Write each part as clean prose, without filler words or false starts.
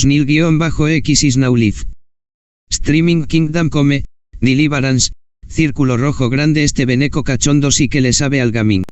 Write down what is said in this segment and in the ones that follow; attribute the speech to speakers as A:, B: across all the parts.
A: Nil-X is now live. Streaming Kingdom Come, Deliverance, Círculo Rojo Grande. Este Veneko Kachondo sí que le sabe al gaming.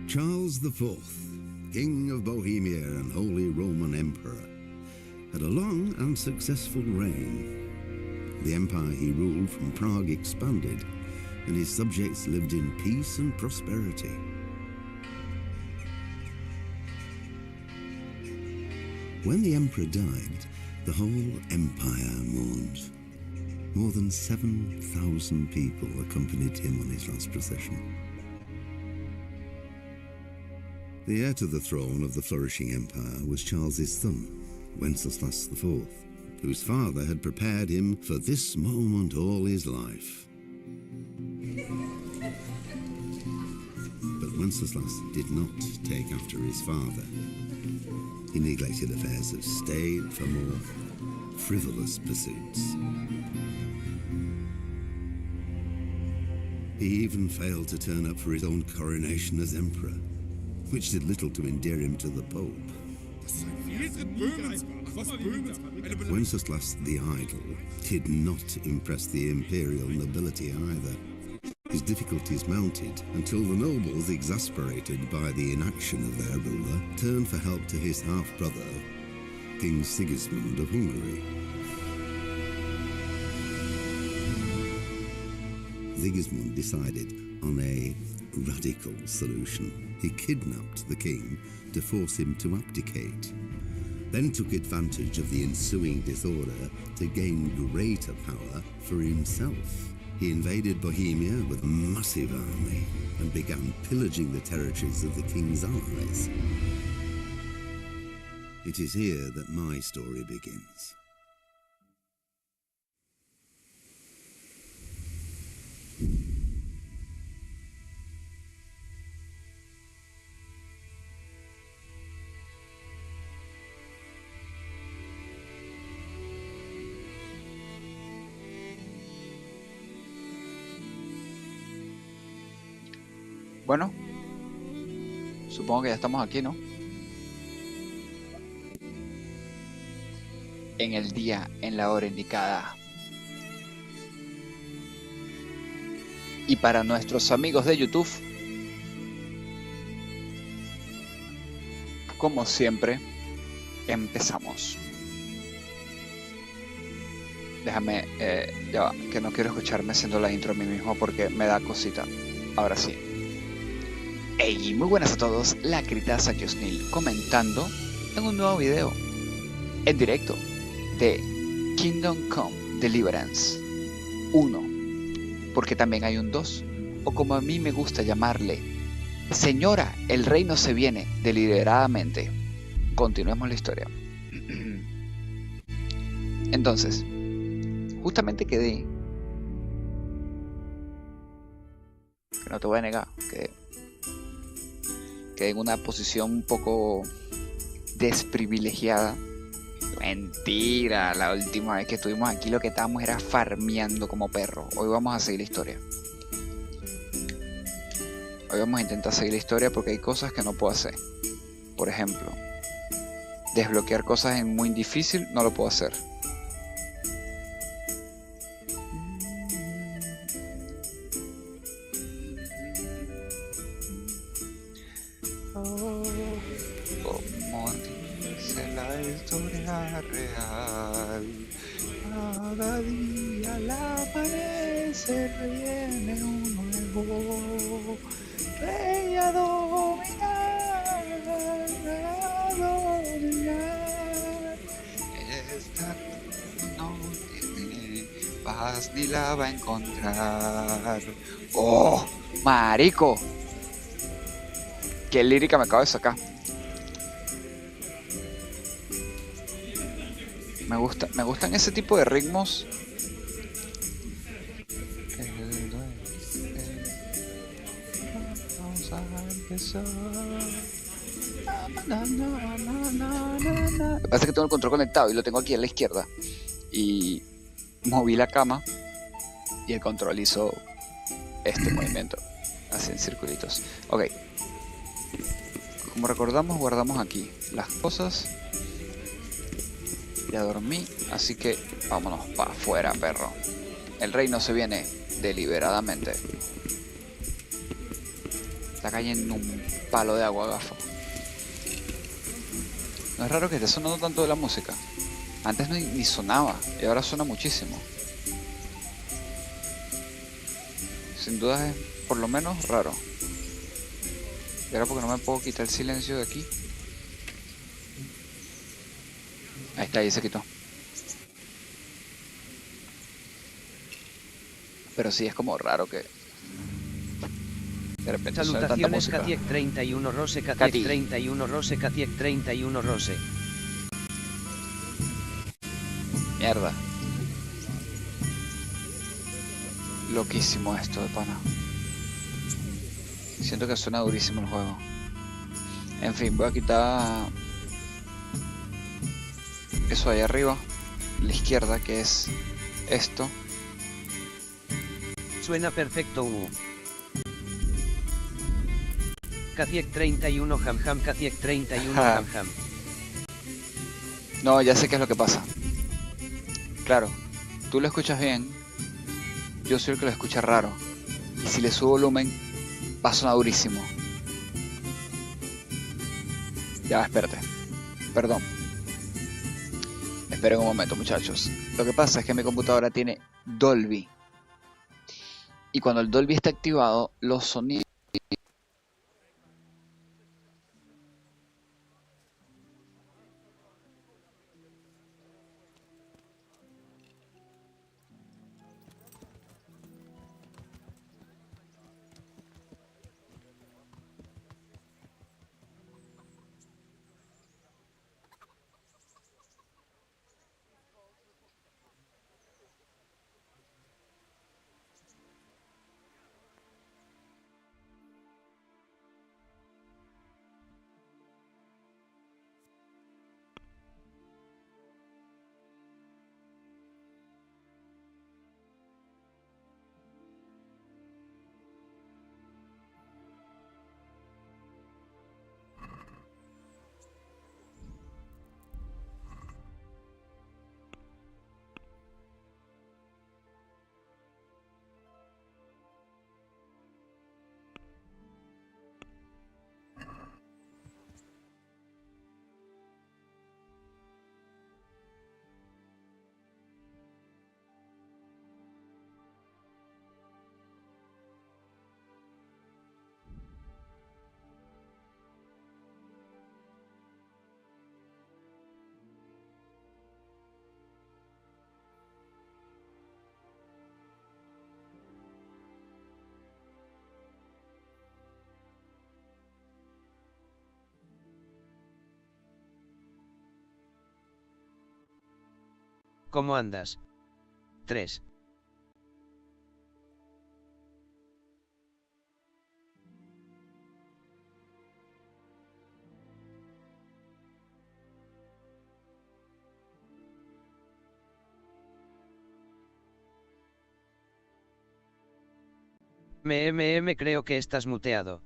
B: Charles IV, King of Bohemia and Holy Roman Emperor, had a long and successful reign. The empire he ruled from Prague expanded, and his subjects lived in peace and prosperity. When the emperor died, the whole empire mourned. More than 7,000 people accompanied him on his last procession. The heir to the throne of the flourishing empire was Charles's son, Wenceslas IV, whose father had prepared him for this moment all his life. But Wenceslas did not take after his father. He neglected affairs of state for more frivolous pursuits. He even failed to turn up for his own coronation as emperor, which did little to endear him to the Pope. Wenceslas the Idle did not impress the imperial nobility either. His difficulties mounted until the nobles, exasperated by the inaction of their ruler, turned for help to his half-brother, King Sigismund of Hungary. Sigismund decided on a radical solution. He kidnapped the king to force him to abdicate, then took advantage of the ensuing disorder to gain greater power for himself. He invaded Bohemia with a massive army and began pillaging the territories of the king's allies. It is here that my story begins.
C: Bueno, supongo que ya estamos aquí, ¿no? En el día, en la hora indicada. Y para nuestros amigos de YouTube, como siempre, empezamos. Déjame, ya va, que no quiero escucharme haciendo la intro a mí mismo porque me da cosita. Ahora sí. Hey, muy buenas a todos, la critaza Kiosnil comentando en un nuevo video en directo de Kingdom Come Deliverance 1, porque también hay un 2, o como a mí me gusta llamarle, Señora, el reino se viene deliberadamente. Continuemos la historia. Entonces, justamente quedé, que no te voy a negar, que quedé en una posición un poco desprivilegiada. Mentira, la última vez que estuvimos aquí lo que estábamos era farmeando como perros. Hoy vamos a seguir la historia. Hoy vamos a intentar seguir la historia porque hay cosas que no puedo hacer. Por ejemplo, desbloquear cosas en muy difícil no lo puedo hacer. Como dice la historia real, cada día al amanecer viene un nuevo rey a dominar, a dominar. Esta no tiene paz ni la va a encontrar. ¡Oh, marico! ¿Qué lírica me acabo de sacar? Me gustan ese tipo de ritmos. Vamos a empezar. Lo que pasa es que tengo el control conectado y lo tengo aquí a la izquierda. Y moví la cama y el control hizo este movimiento. Así en circulitos. Ok. Como recordamos, guardamos aquí las cosas. Ya dormí, así que vámonos para afuera, perro. El reino se viene deliberadamente. Está cayendo un palo de agua, gafo. No es raro que esté sonando tanto de la música. Antes ni sonaba y ahora suena muchísimo. Sin duda es por lo menos raro. Y ahora porque no me puedo quitar el silencio de aquí. Ahí está, ahí se quitó. Pero sí es como raro que de repente suene tanta música.
A: Salutaciones, Katiek 31 Rose, Katiek 31 Rose, Katiek 31 Rose.
C: Mierda. Loquísimo esto de pana. Siento que suena durísimo el juego. En fin, voy a quitar eso ahí arriba, la izquierda, que es esto.
A: Suena perfecto, Katiek 31 Ham, Katiek 31 Ham.
C: No, ya sé qué es lo que pasa. Claro, tú lo escuchas bien, yo soy el que lo escucha raro. Y si le subo volumen, va a sonar durísimo. Ya, espérate. Perdón. Esperen un momento, muchachos. Lo que pasa es que mi computadora tiene Dolby. Y cuando el Dolby está activado, los sonidos...
A: ¿Cómo andas? 3. Me creo que estás muteado.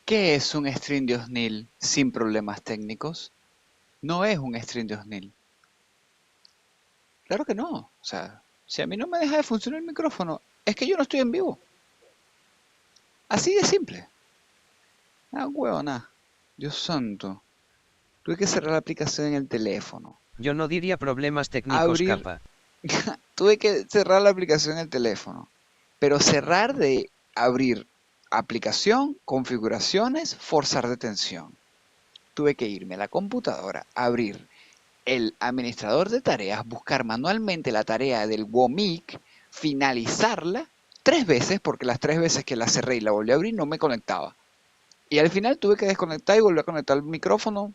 C: ¿Qué es un stream de Osnil sin problemas técnicos? No es un stream de Osnil. Claro que no. O sea, si a mí no me deja de funcionar el micrófono, es que yo no estoy en vivo. Así de simple. Ah, huevona. Dios santo. Tuve que cerrar la aplicación en el teléfono.
A: Yo no diría problemas técnicos,
C: Abrir.
A: capa.
C: Tuve que cerrar la aplicación en el teléfono. Pero cerrar de abrir aplicación, configuraciones, forzar detención. Tuve que irme a la computadora, abrir el administrador de tareas, buscar manualmente la tarea del WOMIC, finalizarla 3 veces, porque las 3 veces que la cerré y la volví a abrir no me conectaba. Y al final tuve que desconectar y volver a conectar el micrófono.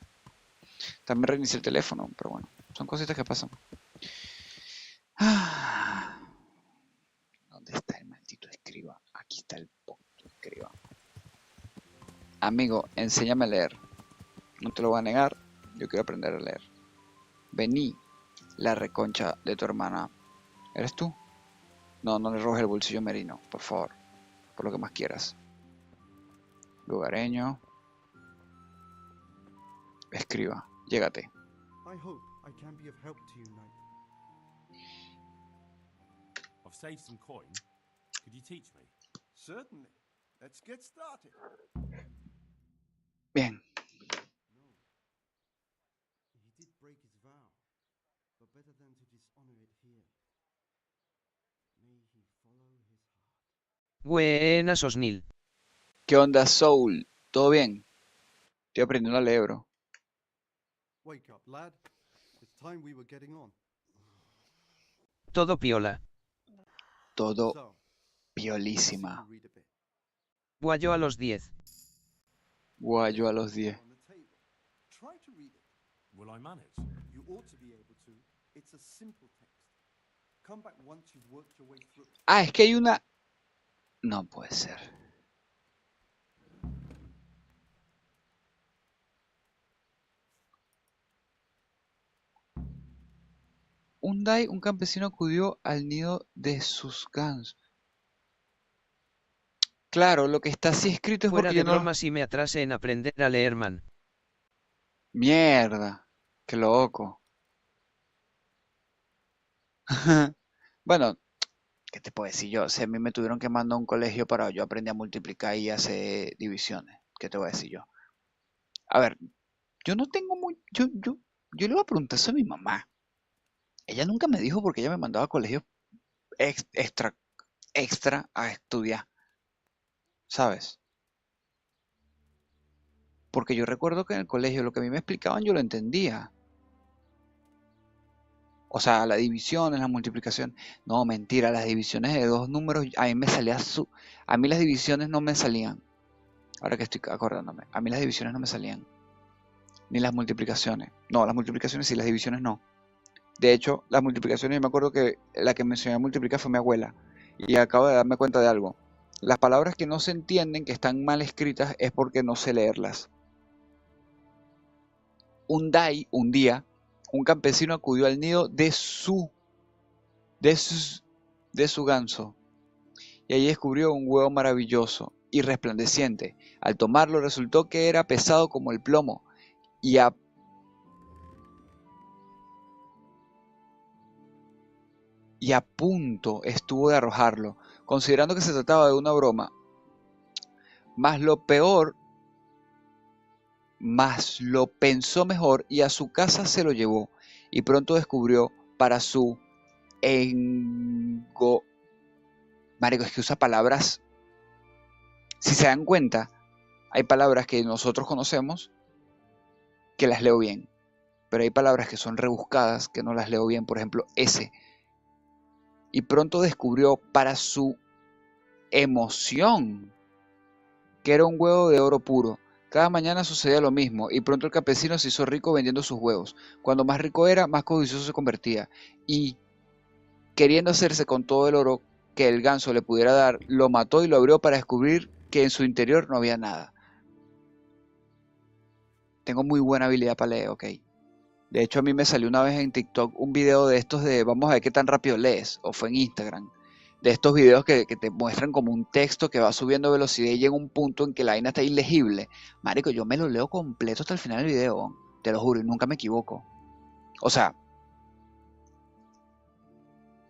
C: También reinicié el teléfono, pero bueno, son cositas que pasan. Ah, ¿dónde está el maldito escriba? Aquí está el puto escriba. Amigo, enséñame a leer. No te lo voy a negar, yo quiero aprender a leer. Vení, la reconcha de tu hermana. ¿Eres tú? No, no le robes el bolsillo merino, por favor. Por lo que más quieras. Lugareño. Escriba, llégate.
D: I hope I can be of help to you, knight.
E: I've saved some coin. Could you teach me?
D: Certainly. Let's get started.
C: Bien.
D: No. He did break his vow, but better than to dishonor it here. May he follow his heart.
A: Buenas, Osnil.
C: ¿Qué onda, Soul? ¿Todo bien? Estoy aprendiendo a leer, bro.
D: Wake up, lad. It's time we were getting on.
A: Todo piola.
C: Todo
D: So,
C: piolísima.
D: read a bit.
A: Guayo a los 10.
C: Guayo a los 10.
D: On the table. Try to read it.
E: Will I manage?
D: You ought to be able to. It's a simple text. Come back once you've worked your way through it.
C: Ah, es que hay una... No puede ser. Un campesino acudió al nido de sus gansos. Claro, lo que está así escrito es
A: Fuera
C: porque
A: de
C: yo no...
A: broma si me atrase en aprender a leer, man.
C: Mierda. Qué loco. Bueno, ¿qué te puedo decir yo? Si a mí me tuvieron que mandar a un colegio para yo aprender a multiplicar y hacer divisiones. ¿Qué te voy a decir yo? A ver, yo no tengo muy... Yo le voy a preguntar eso a mi mamá. Ella nunca me dijo porque ella me mandaba a colegios extra a estudiar. ¿Sabes? Porque yo recuerdo que en el colegio lo que a mí me explicaban yo lo entendía. O sea, la división, la multiplicación. No, mentira, las divisiones de dos números, a mí me salía a mí las divisiones no me salían. Ahora que estoy acordándome, a mí las divisiones no me salían. Ni las multiplicaciones. No, las multiplicaciones sí, las divisiones no. De hecho, las multiplicaciones, yo me acuerdo que la que me enseñó a multiplicar fue mi abuela. Y acabo de darme cuenta de algo. Las palabras que no se entienden, que están mal escritas, es porque no sé leerlas. Un día, un campesino acudió al nido de su ganso, y allí descubrió un huevo maravilloso y resplandeciente. Al tomarlo resultó que era pesado como el plomo, y a punto estuvo de arrojarlo, considerando que se trataba de una broma. Mas lo pensó mejor y a su casa se lo llevó, y pronto descubrió para su Marico, es que usa palabras, si se dan cuenta, hay palabras que nosotros conocemos que las leo bien, pero hay palabras que son rebuscadas que no las leo bien, por ejemplo, ese. Y pronto descubrió para su emoción que era un huevo de oro puro. Cada mañana sucedía lo mismo, y pronto el campesino se hizo rico vendiendo sus huevos. Cuando más rico era, más codicioso se convertía. Y, queriendo hacerse con todo el oro que el ganso le pudiera dar, lo mató y lo abrió para descubrir que en su interior no había nada. Tengo muy buena habilidad para leer, ok. De hecho, a mí me salió una vez en TikTok un video de estos de vamos a ver qué tan rápido lees, o fue en Instagram, de estos videos que te muestran como un texto que va subiendo velocidad y llega un punto en que la vaina está ilegible. Marico, yo me lo leo completo hasta el final del video, te lo juro, y nunca me equivoco. O sea,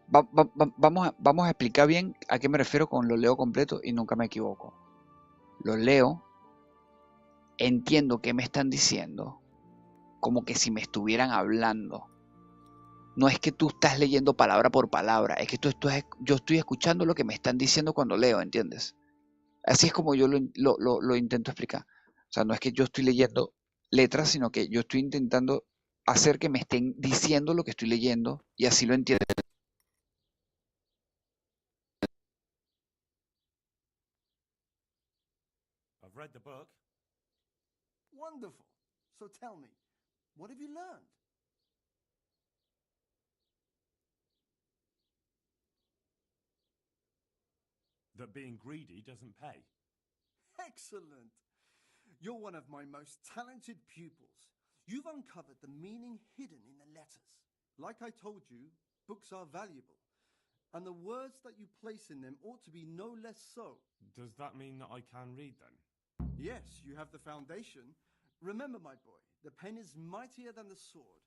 C: vamos a explicar bien a qué me refiero con lo leo completo y nunca me equivoco. Lo leo, entiendo qué me están diciendo, como que si me estuvieran hablando. No es que tú estás leyendo palabra por palabra, es que yo estoy escuchando lo que me están diciendo cuando leo, ¿entiendes? Así es como yo lo intento explicar. O sea, no es que yo estoy leyendo letras, sino que yo estoy intentando hacer que me estén diciendo lo que estoy leyendo y así lo entiendo.
E: I've read the book.
D: Wonderful. So tell me, what have you learned?
E: That being greedy doesn't pay.
D: Excellent. You're one of my most talented pupils. You've uncovered the meaning hidden in the letters. Like I told you, books are valuable, and the words that you place in them ought to be no less so.
E: Does that mean that I can read then?
D: Yes, you have the foundation. Remember, my boy, the pen is mightier than the sword.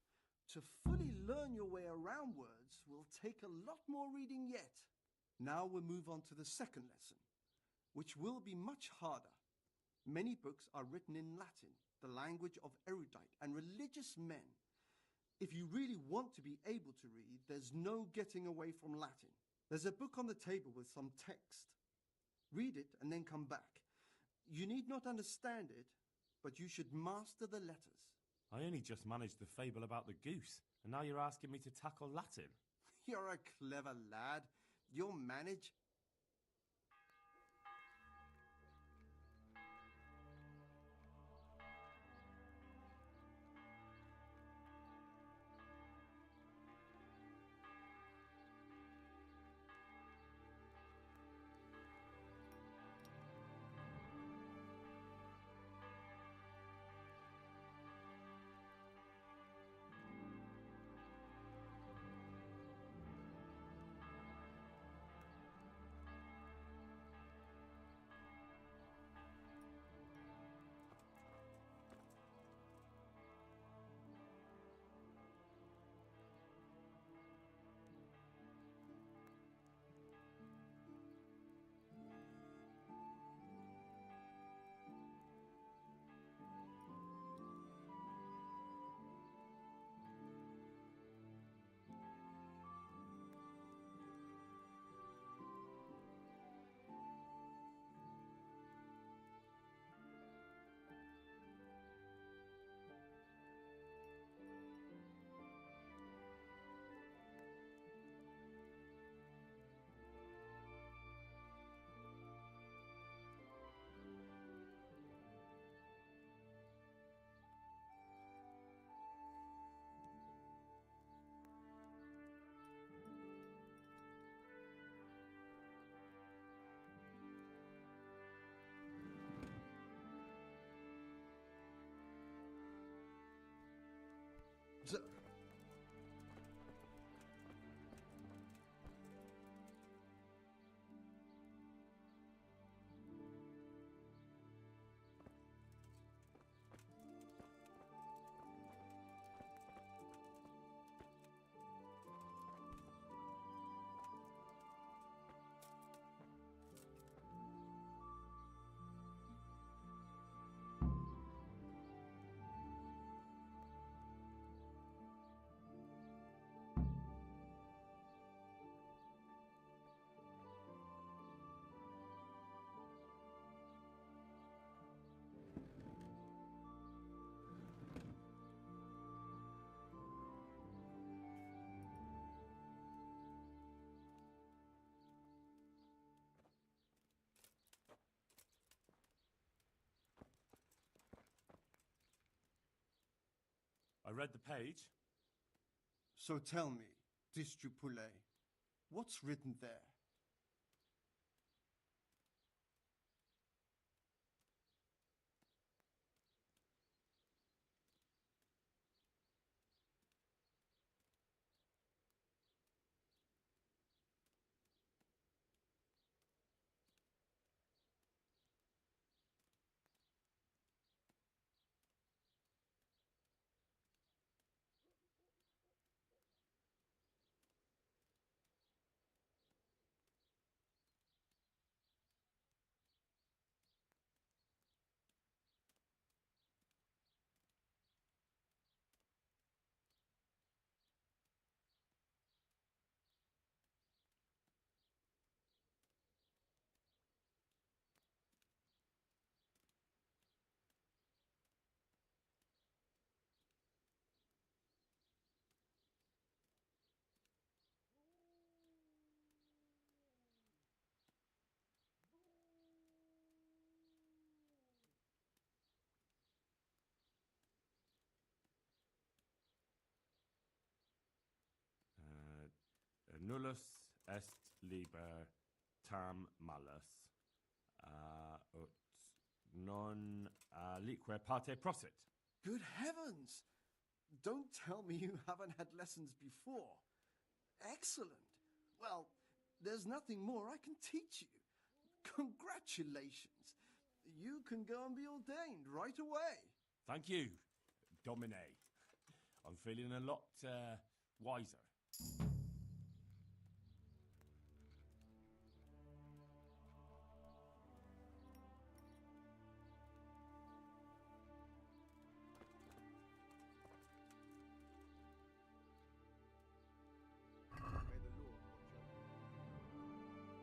D: To fully learn your way around words will take a lot more reading yet. Now we'll move on to the second lesson, which will be much harder. Many books are written in Latin, the language of erudite and religious men. If you really want to be able to read, there's no getting away from Latin. There's a book on the table with some text. Read it and then come back. You need not understand it, but you should master the letters.
E: I only just managed the fable about the goose, and now you're asking me to tackle Latin.
D: You're a clever lad. You'll manage.
E: I read the page.
D: So tell me, Distupule, what's written there?
E: nullus est liber tam malus, ut non lique parte prosit.
D: Good heavens! Don't tell me you haven't had lessons before. Excellent. Well, there's nothing more I can teach you. Congratulations. You can go and be ordained right away.
E: Thank you, Domine. I'm feeling a lot wiser.
D: May the Lord watch over you.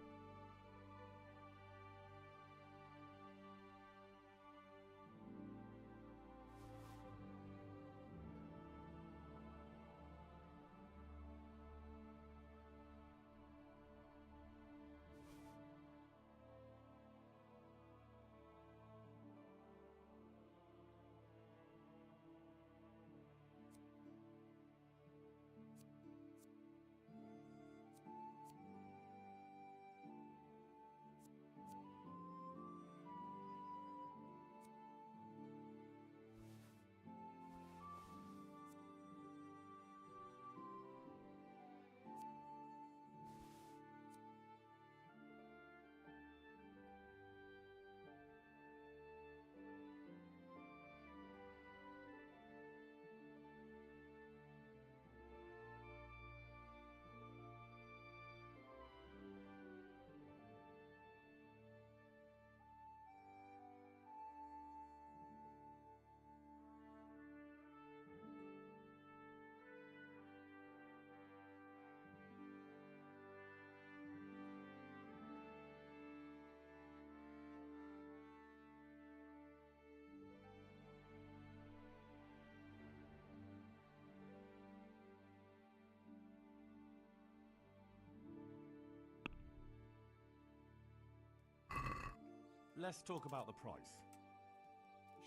E: Let's talk about the price.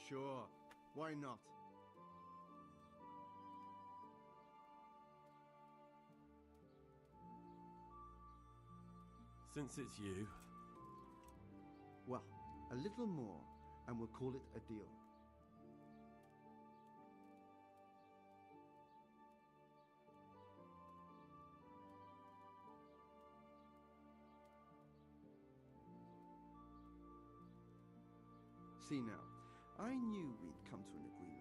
D: Sure. Why not?
E: Since it's you,
D: Well, a little more, and we'll call it a deal. See now, I knew we'd come to an agreement.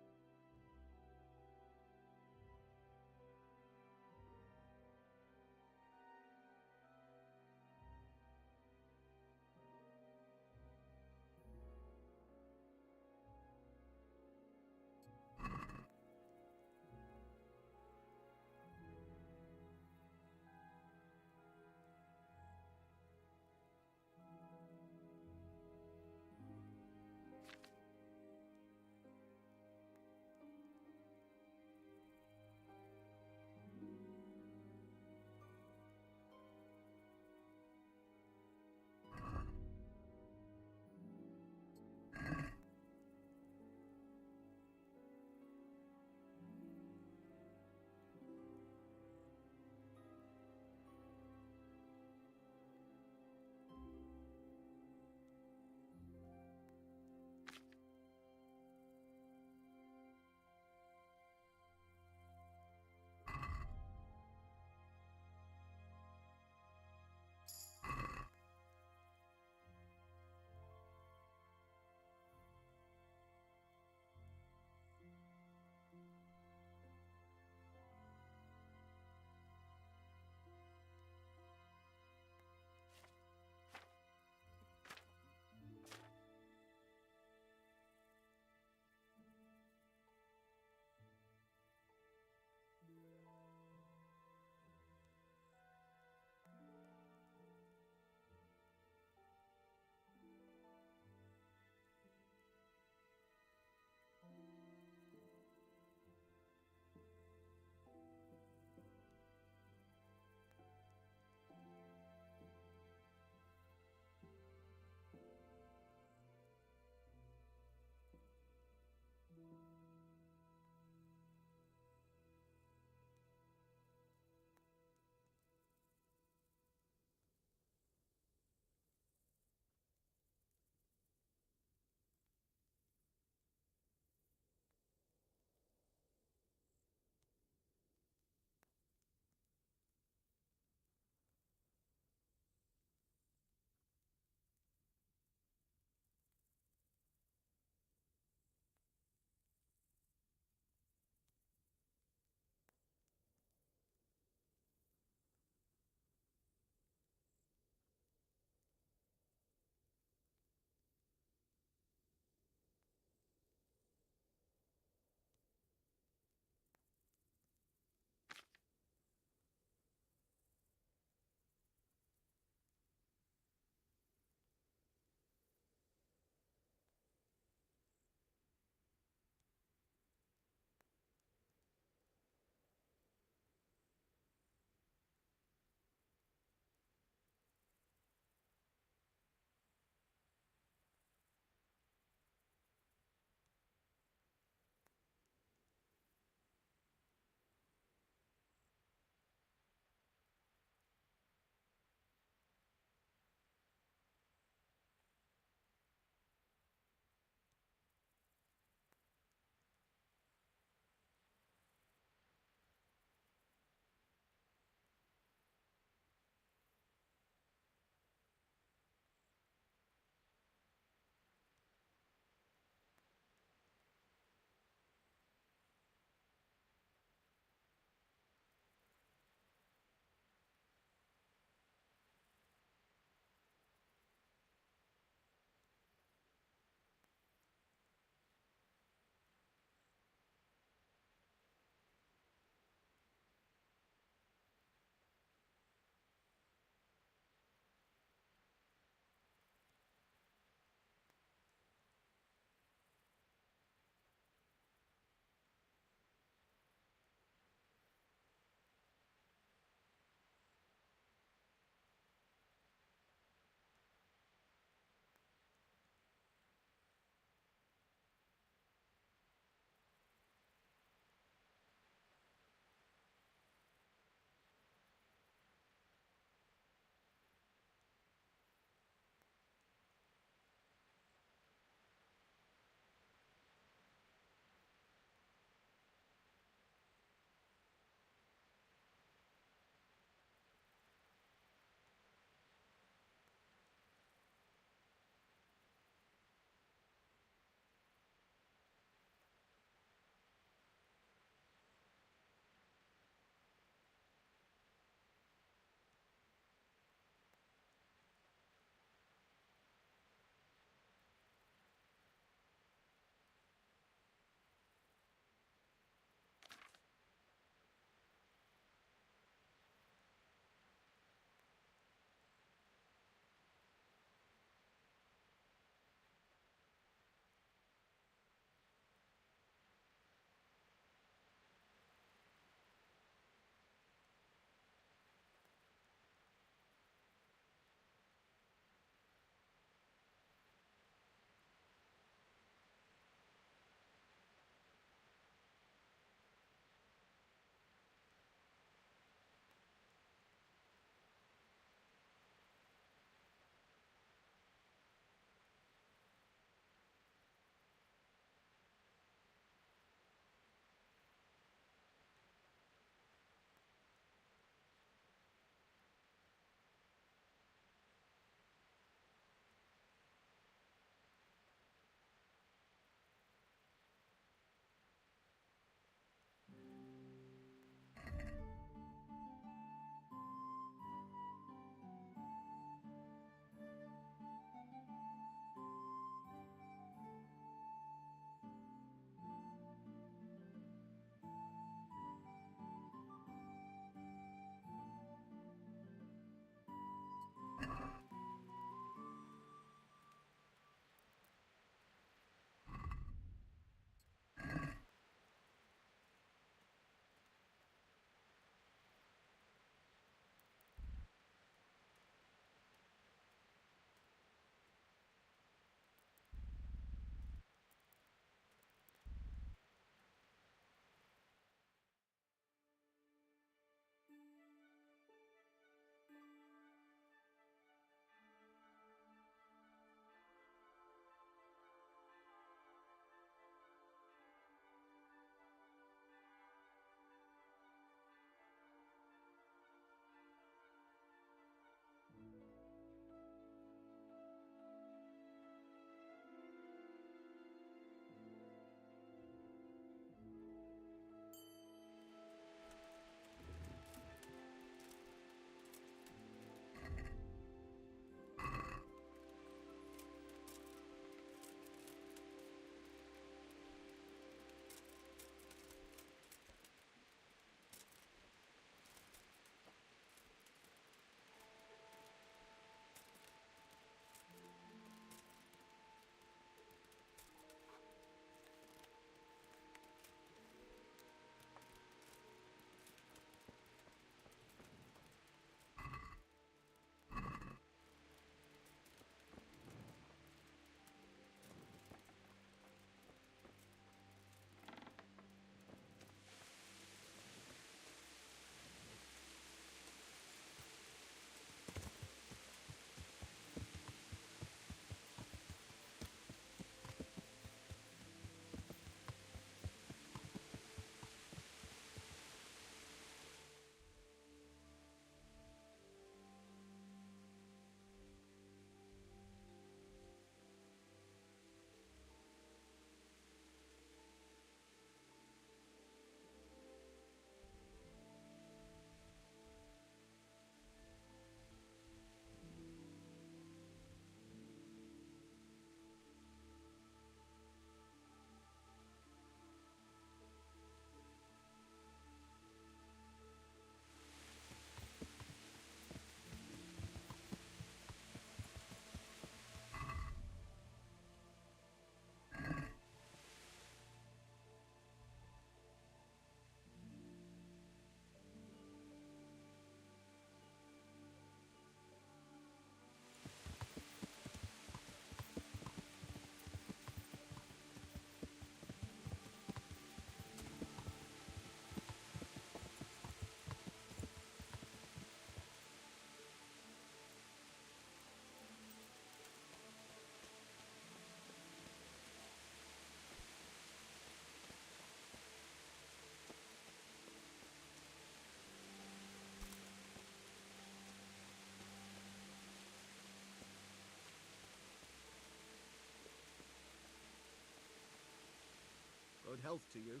F: health to you.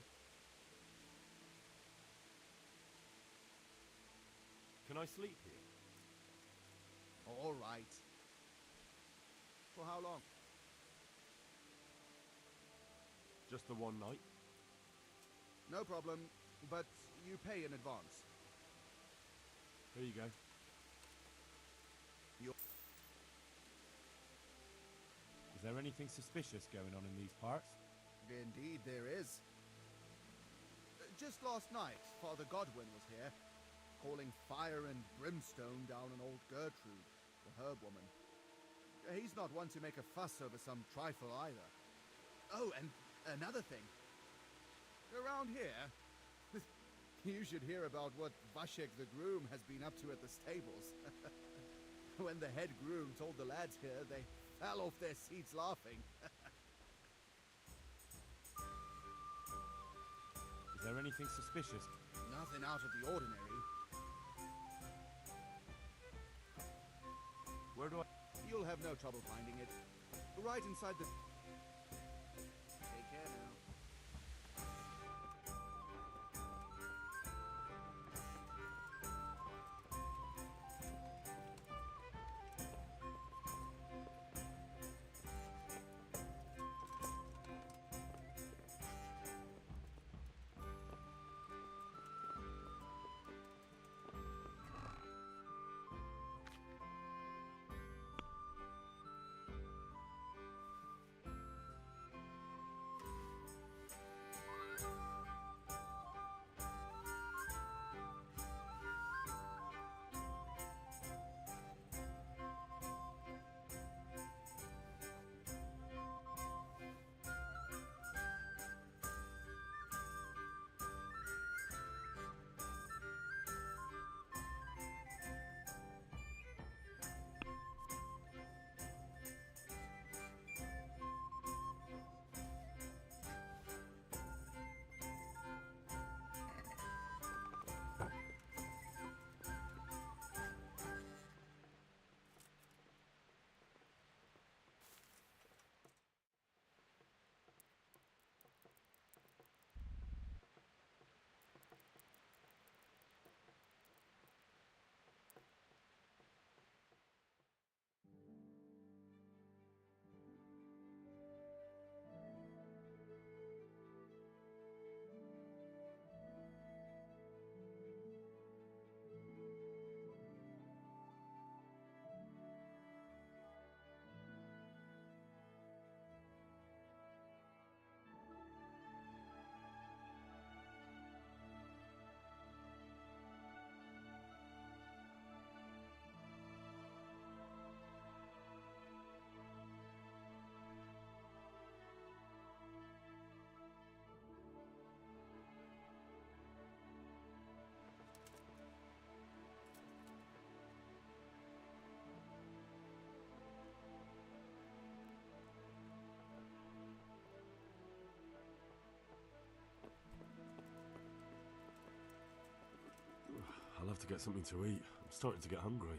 E: Can I sleep here?
F: All right. For how long?
E: Just the one night?
F: No problem, but you pay in advance.
E: Here you go. Is there anything suspicious going on in these parts?
F: Indeed there is. Just last night, Father Godwin was here, calling fire and brimstone down on old Gertrude, the herb woman. He's not one to make a fuss over some trifle either. Oh, and another thing. Around here, you should hear about what Vashek the groom has been up to at the stables. When the head groom told the lads here, they fell off their seats laughing.
E: Is there anything suspicious?
F: Nothing out of the ordinary.
E: Where do I...
F: You'll have no trouble finding it. Right inside the... Take care now.
E: I'll have to get something to eat. I'm starting to get hungry.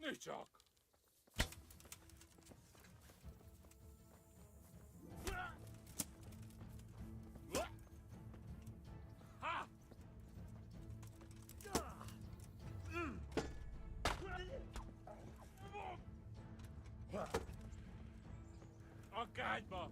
E: Mi csak? Ha! A kágyba!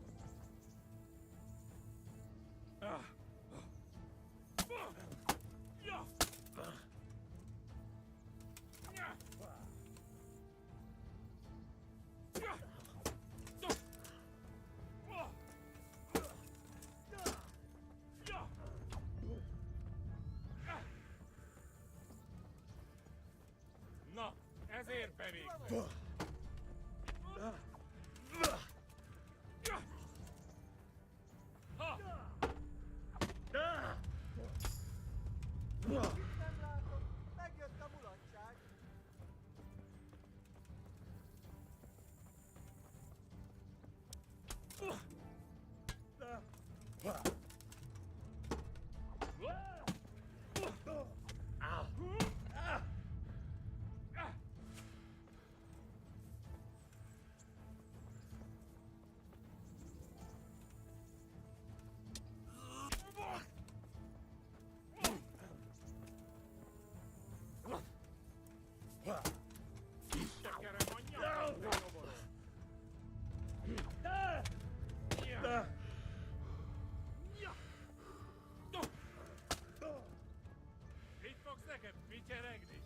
E: Na, ezért bevégzek! Ha!
D: Nem látom, megjött a mulatság.
E: Tekerem a nyakadra, roborom! Itt fogsz nekem picseregni?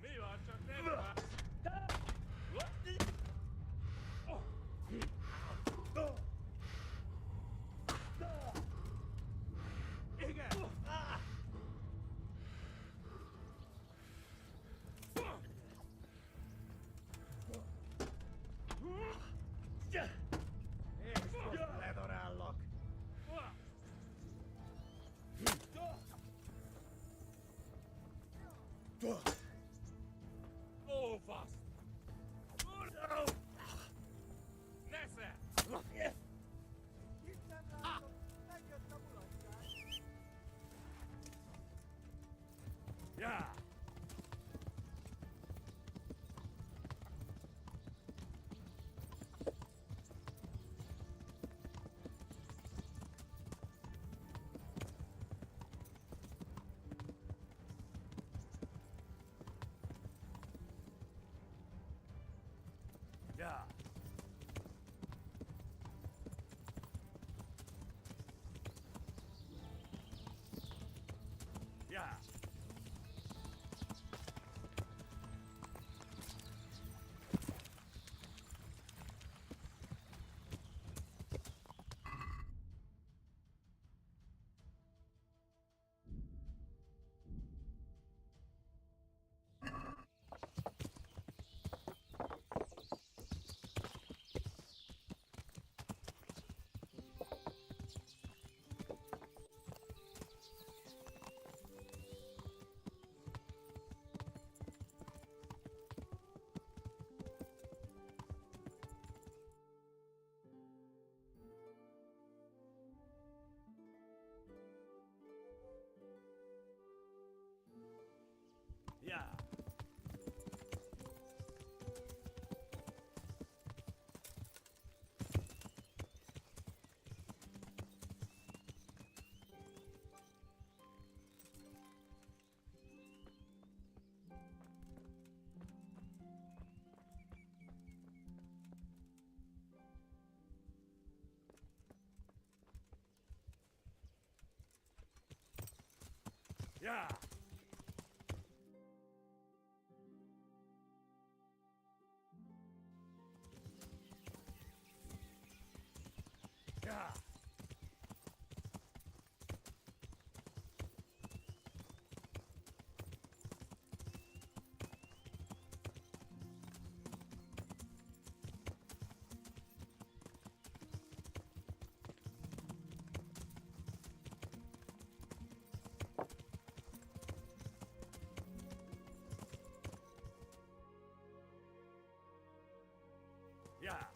E: Mi van, csak nem vársz?
F: Igen! És most ledarállak!
E: Ó, fasz! Nesze!
D: Itt nem látom, megjött a mulatság.
E: Ja! Ja! Ja! Ja! Ja! Ja! Ja!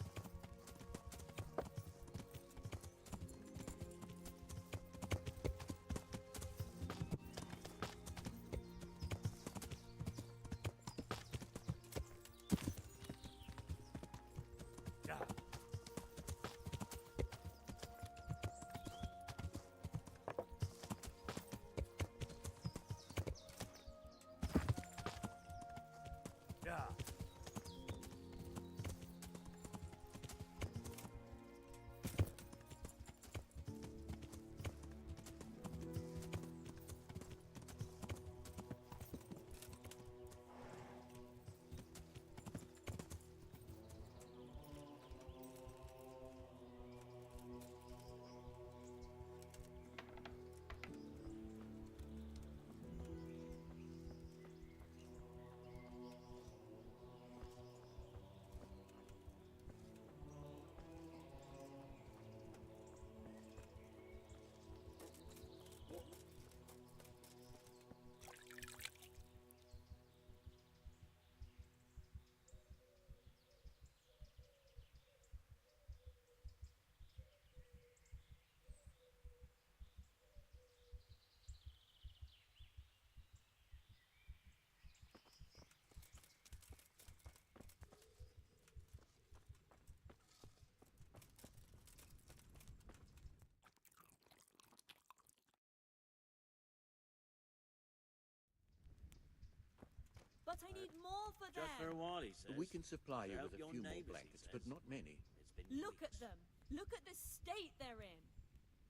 G: need more for them.
H: Just for a while, he says.
I: We can supply you
H: Help
I: with a
H: your
I: few more
H: neighbours, he
I: blankets,
H: says.
I: but not many.
H: It's been
G: Look at
H: weeks.
G: them. Look at the state they're in.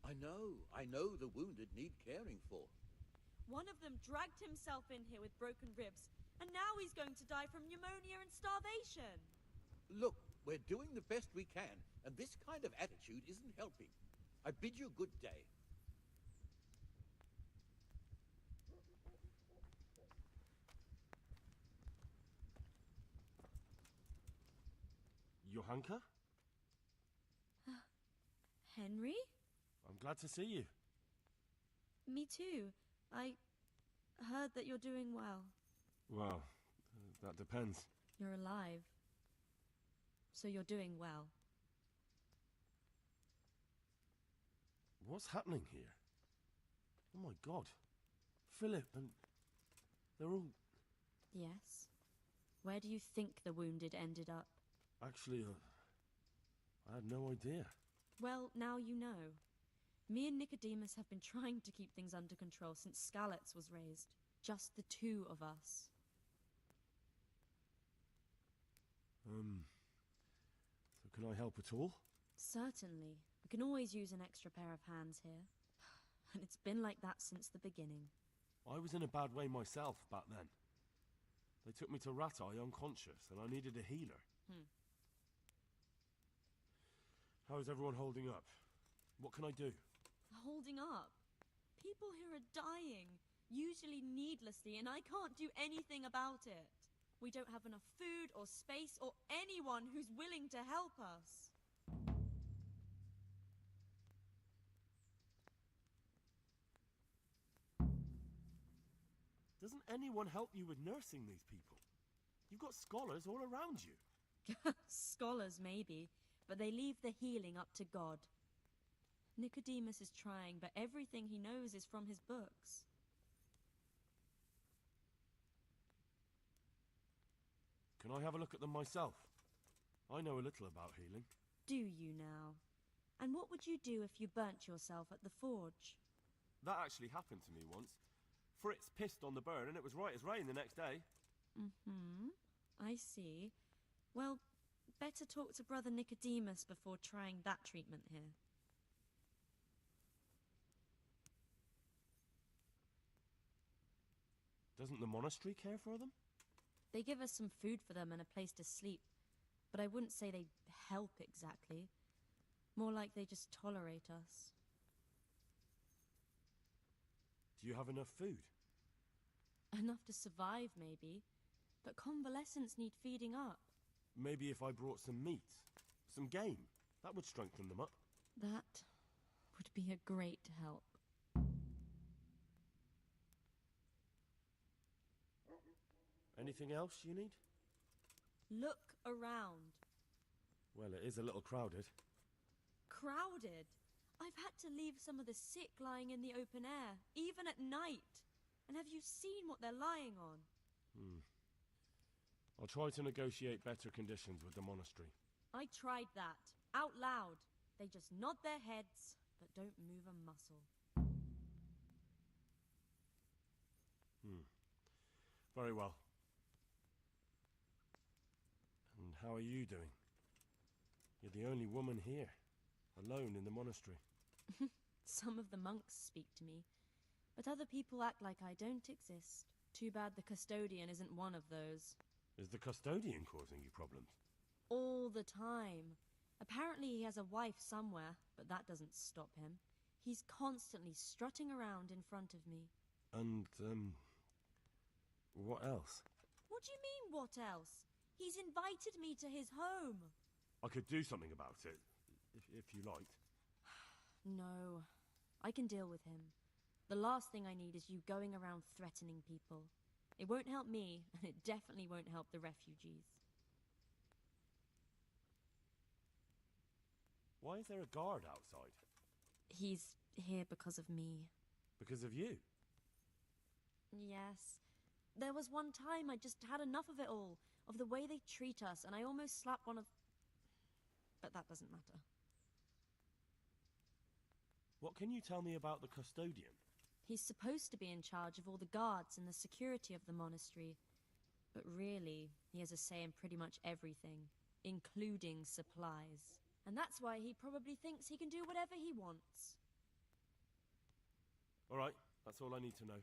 I: I know the wounded need caring for.
G: One of them dragged himself in here with broken ribs, and now he's going to die from pneumonia and starvation.
I: Look, we're doing the best we can, and this kind of attitude isn't helping. I bid you good day.
E: Johanka?
G: Henry?
E: I'm glad to see you.
G: Me too. I heard that you're doing well.
E: Well, that depends.
G: You're alive. So you're doing well.
E: What's happening here? Oh my god. Philip and... they're all...
G: Yes. Where do you think the wounded ended up?
E: Actually, I had no idea.
G: Well, now you know. Me and Nicodemus have been trying to keep things under control since Skalitz was raised. Just the two of us.
E: So can I help at all?
G: Certainly. We can always use an extra pair of hands here. And it's been like that since the beginning.
E: I was in a bad way myself back then. They took me to Ratai unconscious, and I needed a healer. How is everyone holding up? What can I do?
G: Holding up? People here are dying, usually needlessly, and I can't do anything about it. We don't have enough food or space or anyone who's willing to help us.
E: Doesn't anyone help you with nursing these people? You've got scholars all around you.
G: Scholars, maybe, but they leave the healing up to God. Nicodemus is trying, but everything he knows is from his books.
E: Can I have a look at them myself? I know a little about healing.
G: Do you now? And what would you do if you burnt yourself at the forge?
E: That actually happened to me once. Fritz pissed on the burn and it was right as rain the next day.
G: I see. Well, better talk to Brother Nicodemus before trying that treatment here.
E: Doesn't the monastery care for them?
G: They give us some food for them and a place to sleep, but I wouldn't say they help exactly. More like they just tolerate us.
E: Do you have enough food?
G: Enough to survive, maybe, but convalescents need feeding up.
E: Maybe if I brought some meat, some game, that would strengthen them up.
G: That would be a great help.
E: Anything else you need?
G: Look around.
E: Well, it is a little crowded.
G: Crowded? I've had to leave some of the sick lying in the open air, even at night. And have you seen what they're lying on?
E: I'll try to negotiate better conditions with the monastery.
G: I tried that, out loud. They just nod their heads, but don't move a muscle.
E: Very well. And how are you doing? You're the only woman here, alone in the monastery.
G: Some of the monks speak to me, but other people act like I don't exist. Too bad the custodian isn't one of those.
E: Is the custodian causing you problems?
G: All the time. Apparently he has a wife somewhere, but that doesn't stop him. He's constantly strutting around in front of me.
E: And, what else?
G: What do you mean, what else? He's invited me to his home.
E: I could do something about it, if you liked.
G: No, I can deal with him. The last thing I need is you going around threatening people. It won't help me, and it definitely won't help the refugees.
E: Why is there a guard outside?
G: He's here because of me.
E: Because of you?
G: Yes. There was one time I just had enough of it all, of the way they treat us, and I almost slapped one of... But that doesn't matter.
E: What can you tell me about the custodian?
G: He's supposed to be in charge of all the guards and the security of the monastery. But really, he has a say in pretty much everything, including supplies. And that's why he probably thinks he can do whatever he wants.
E: All right, that's all I need to know.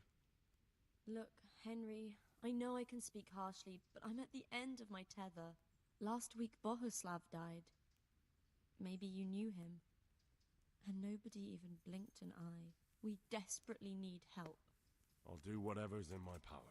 G: Look, Henry, I know I can speak harshly, but I'm at the end of my tether. Last week Bohuslav died. Maybe you knew him. And nobody even blinked an eye. We desperately need help.
E: I'll do whatever's in my power.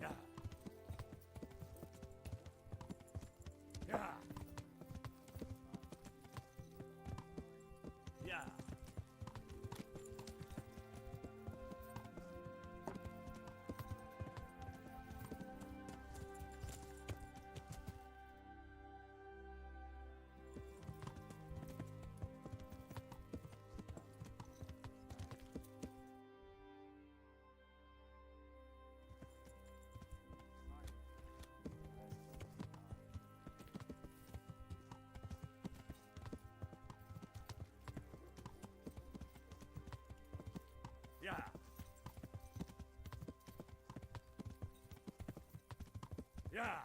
E: Yeah. Yeah.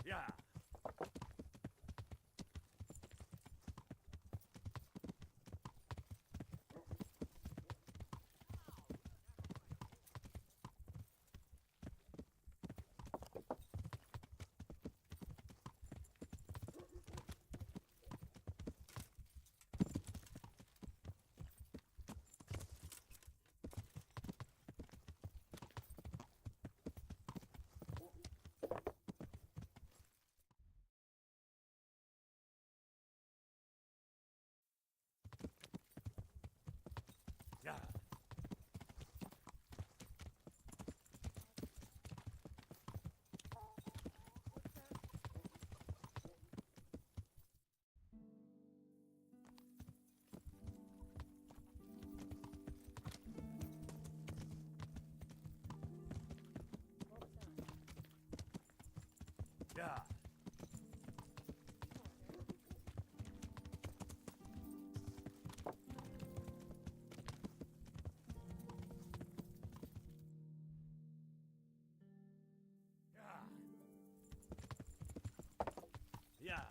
E: Yeah. Yeah. Yeah.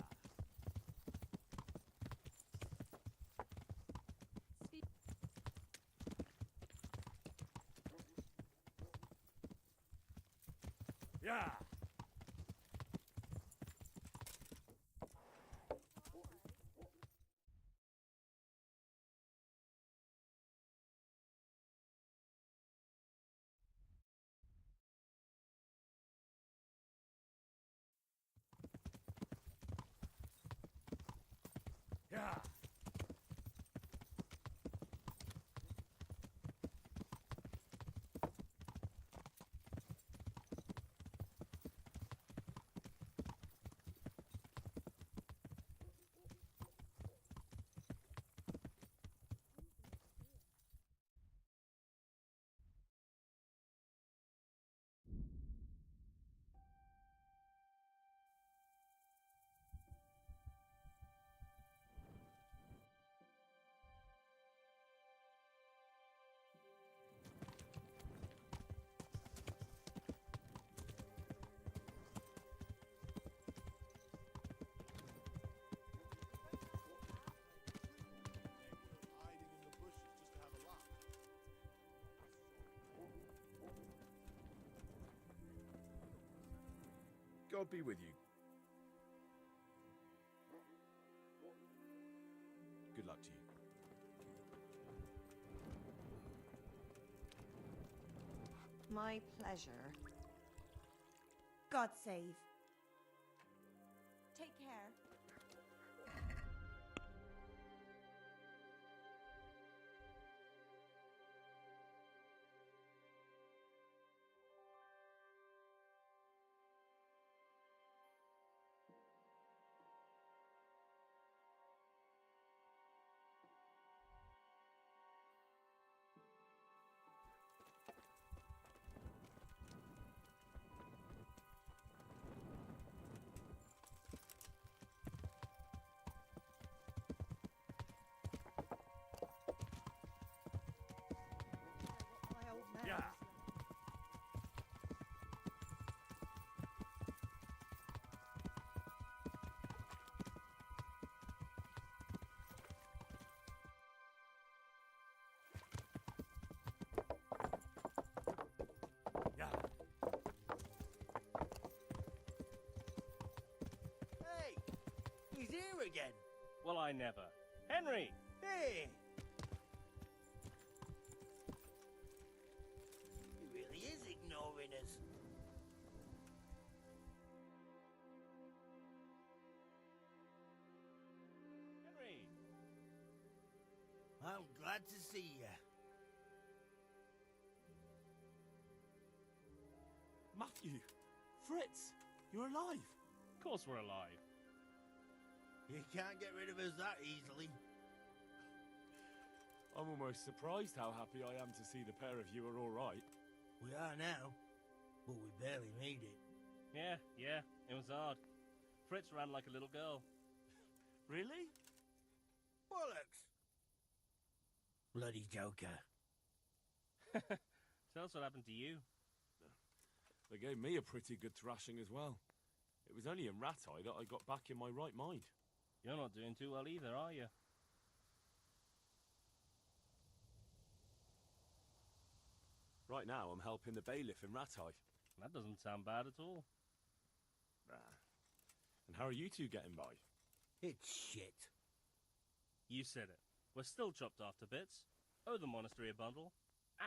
E: Yeah. Yeah.
F: Hiding in the bushes just to have a laugh.
E: God be with you. Good luck to you.
H: My pleasure. God save. Take care. My old man.
E: Yeah. Yeah.
J: Hey! He's here again!
K: Well, I never. Henry!
J: Hey! He really is ignoring us.
K: Henry!
J: I'm glad to see you.
E: Matthew! Fritz! You're alive!
K: Of course we're alive.
J: You can't get rid of us that easily.
E: I'm almost surprised how happy I am to see the pair of you are all right.
J: We are now, but we barely made it.
K: Yeah, it was hard. Fritz ran like a little girl.
E: Really?
J: Bollocks! Bloody joker.
K: Tell us what happened to you.
E: They gave me a pretty good thrashing as well. It was only in Ratai that I got back in my right mind.
K: You're not doing too well either, are you?
E: Right now I'm helping the bailiff in Ratai.
K: That doesn't sound bad at all.
E: And how are you two getting by?
J: It's shit.
K: You said it. We're still chopped off to bits, owe the monastery a bundle,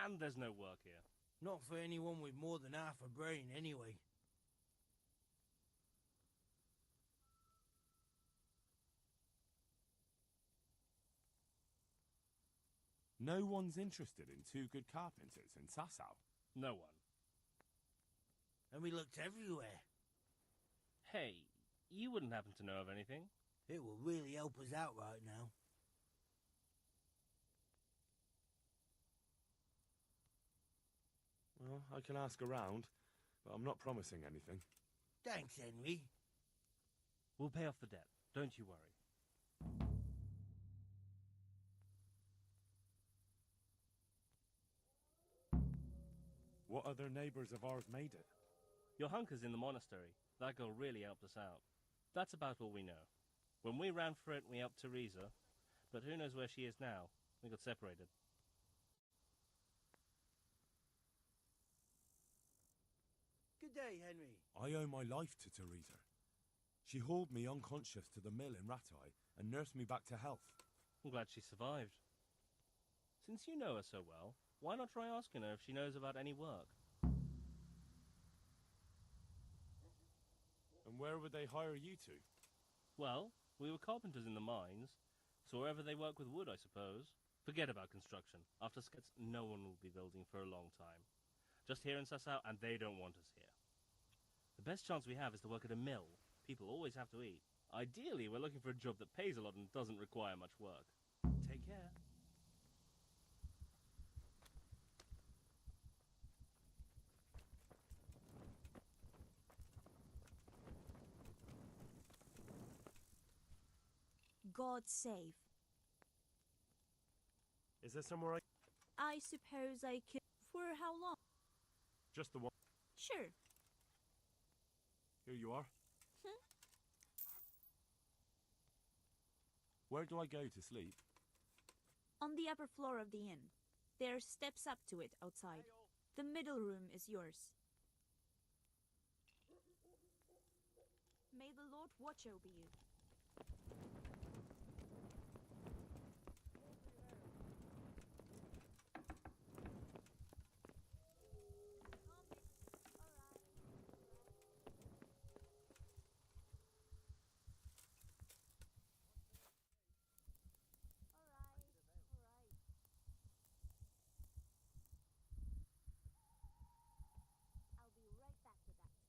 K: and there's no work here.
J: Not for anyone with more than half a brain, anyway.
E: No one's interested in two good carpenters in Sasau.
K: No one.
J: And we looked everywhere.
K: Hey, you wouldn't happen to know of anything?
J: It will really help us out right now.
E: Well, I can ask around, but I'm not promising anything.
J: Thanks, Henry.
K: We'll pay off the debt. Don't you worry.
E: What other neighbors of ours made it?
K: Your hunker's in the monastery. That girl really helped us out. That's about all we know. When we ran for it, we helped Teresa. But who knows where she is now? We got separated.
J: Good day, Henry.
E: I owe my life to Teresa. She hauled me unconscious to the mill in Ratai and nursed me back to health.
K: I'm glad she survived. Since you know her so well, why not try asking her if she knows about any work?
E: And where would they hire you to?
K: Well, we were carpenters in the mines, so wherever they work with wood, I suppose. Forget about construction. After Skets, no one will be building for a long time. Just here in Sasau, and they don't want us here. The best chance we have is to work at a mill. People always have to eat. Ideally, we're looking for a job that pays a lot and doesn't require much work. Take care.
G: God save.
E: Is there somewhere
G: I suppose I could. For how long?
E: Just the one.
G: Sure.
E: Here you are. Where do I go to sleep?
G: On the upper floor of the inn. There are steps up to it outside. The middle room is yours. May the Lord watch over you. I'll be right back with that.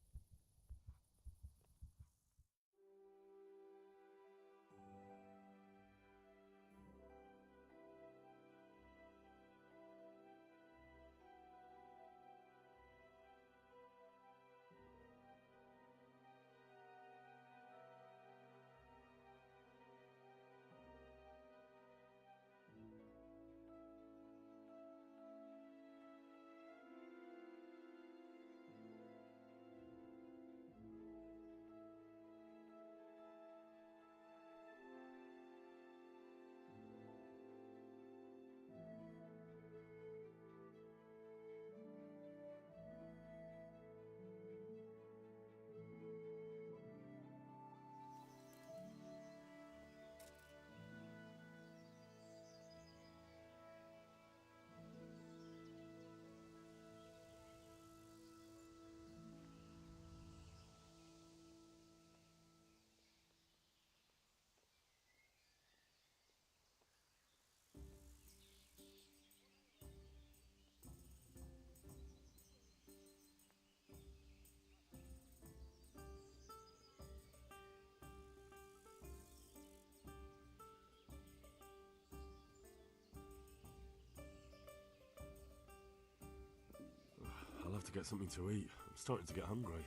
E: I'll have to get something to eat. I'm starting to get hungry.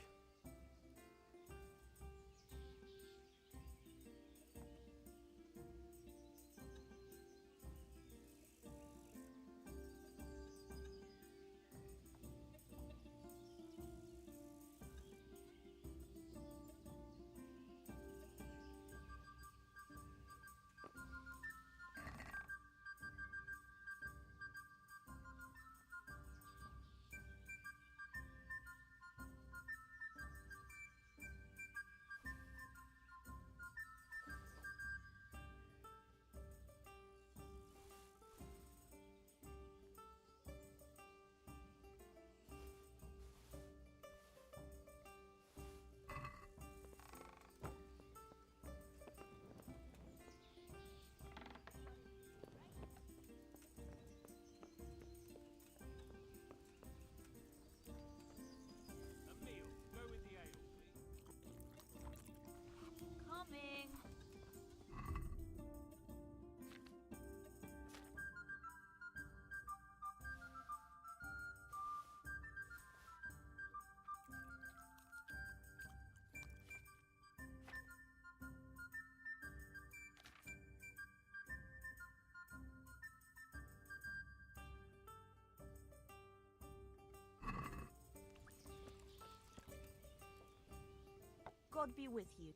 L: God be with you.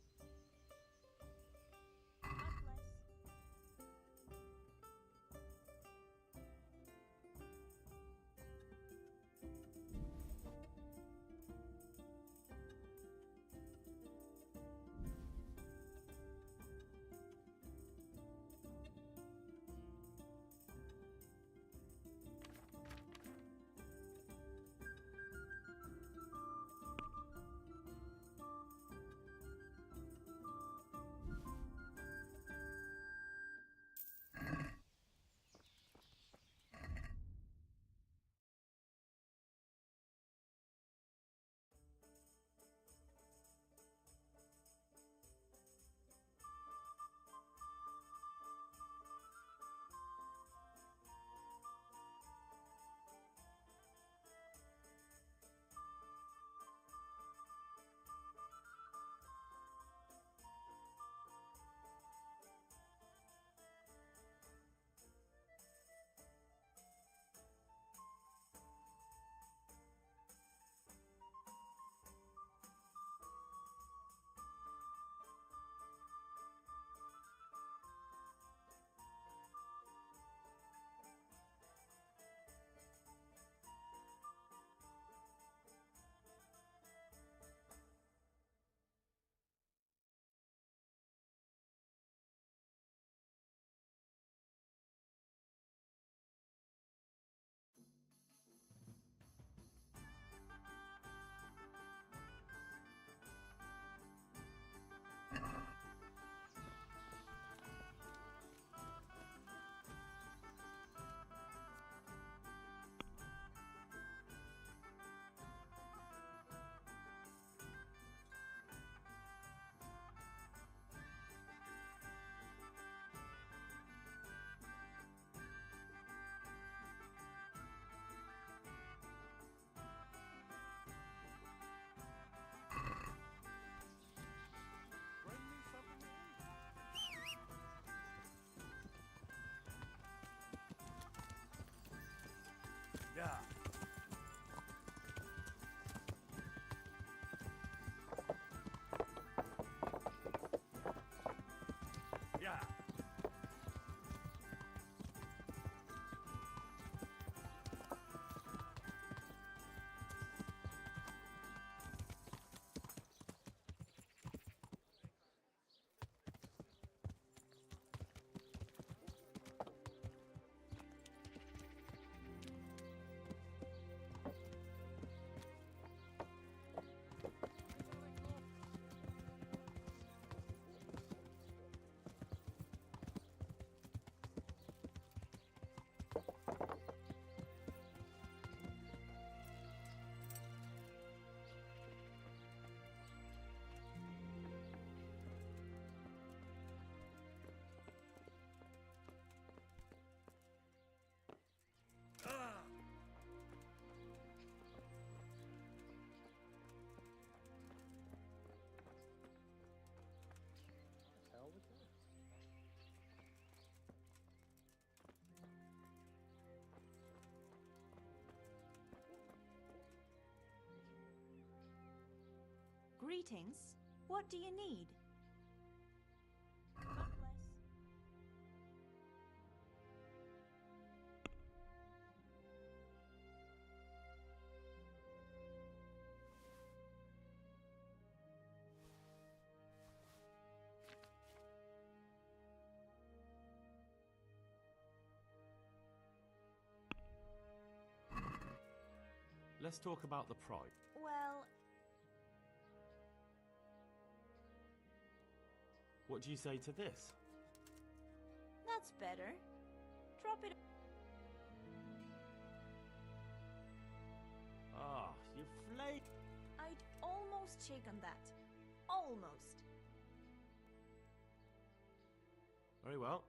L: God bless.
E: Yeah. Yeah.
L: Greetings. What do you need? God bless.
E: Let's talk about the price.
L: Well,
E: What do you say to this?
L: that's better. Drop it.
E: Ah, you flake.
L: I'd almost shake on that. Almost.
E: Very well.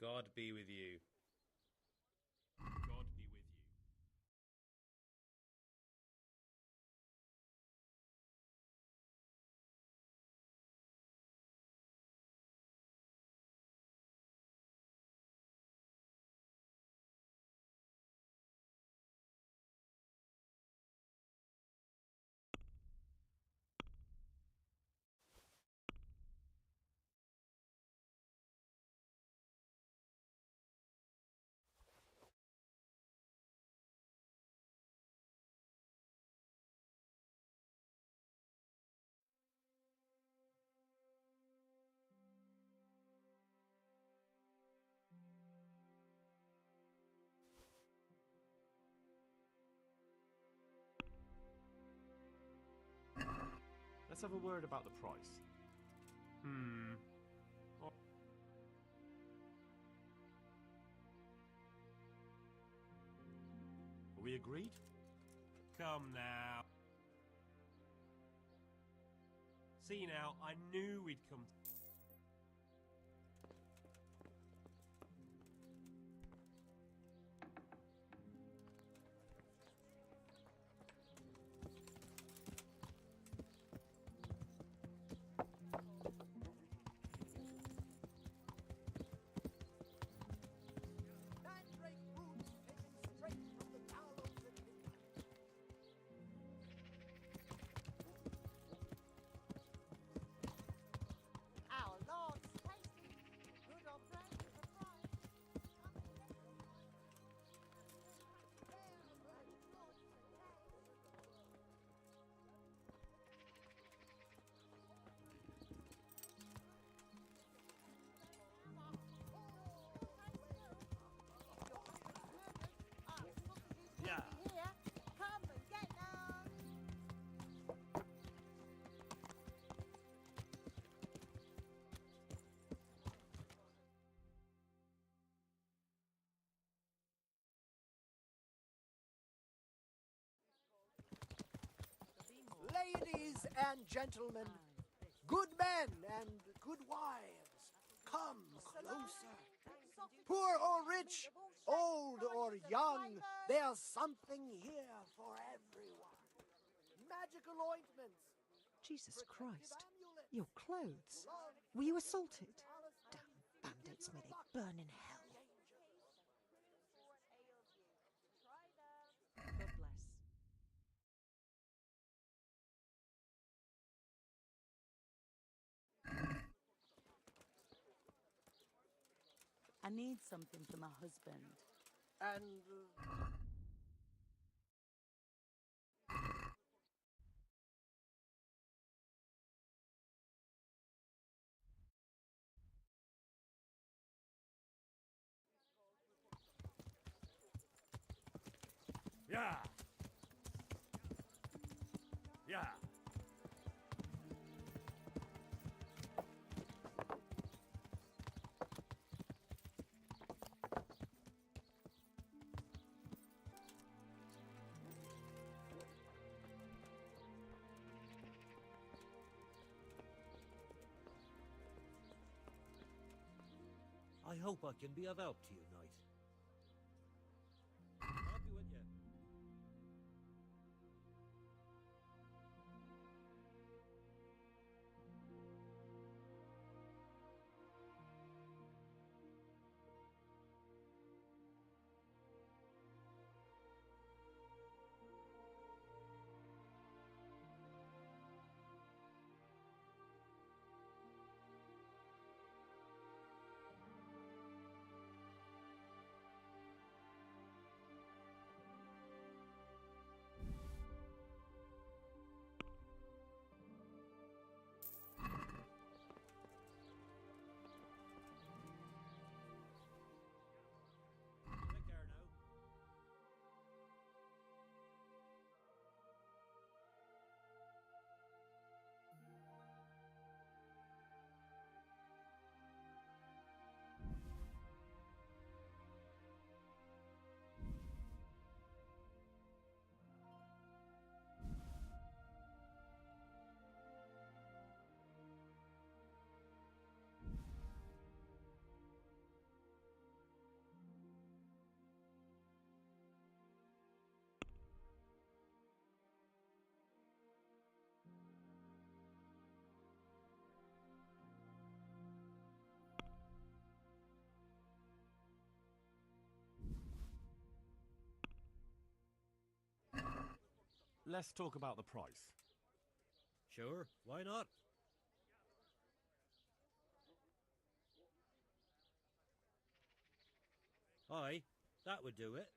M: God be with you. God be with you.
N: Let's have a word about the price. Are we agreed?
E: Come now. See now, I knew we'd come.
H: Our Lord's tasty. Good or bad is a prize.
E: Yeah.
H: Here, come and get us.
O: Ladies and gentlemen, good men and good wives, come closer. Poor or rich, old or young, there's something here for everyone. Magical ointments.
P: Jesus Christ. Your clothes. Were you assaulted? Damn bandits, may they burn in hell. God bless.
Q: I need something for my husband.
O: And
E: Yeah. Yeah.
I: I hope I can be of help to you, Knight. I'll be with you.
N: Let's talk about the price.
J: Sure, why not? Aye, that would do it.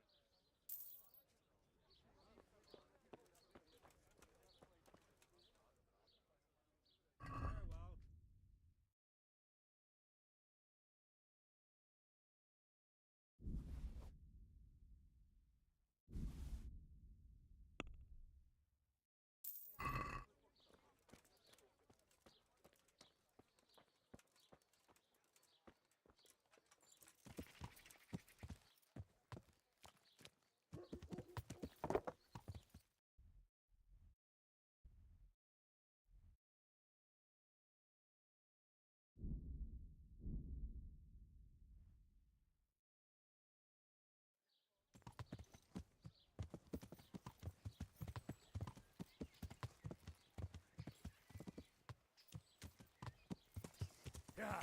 E: Yeah.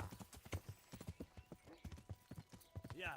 E: Yeah.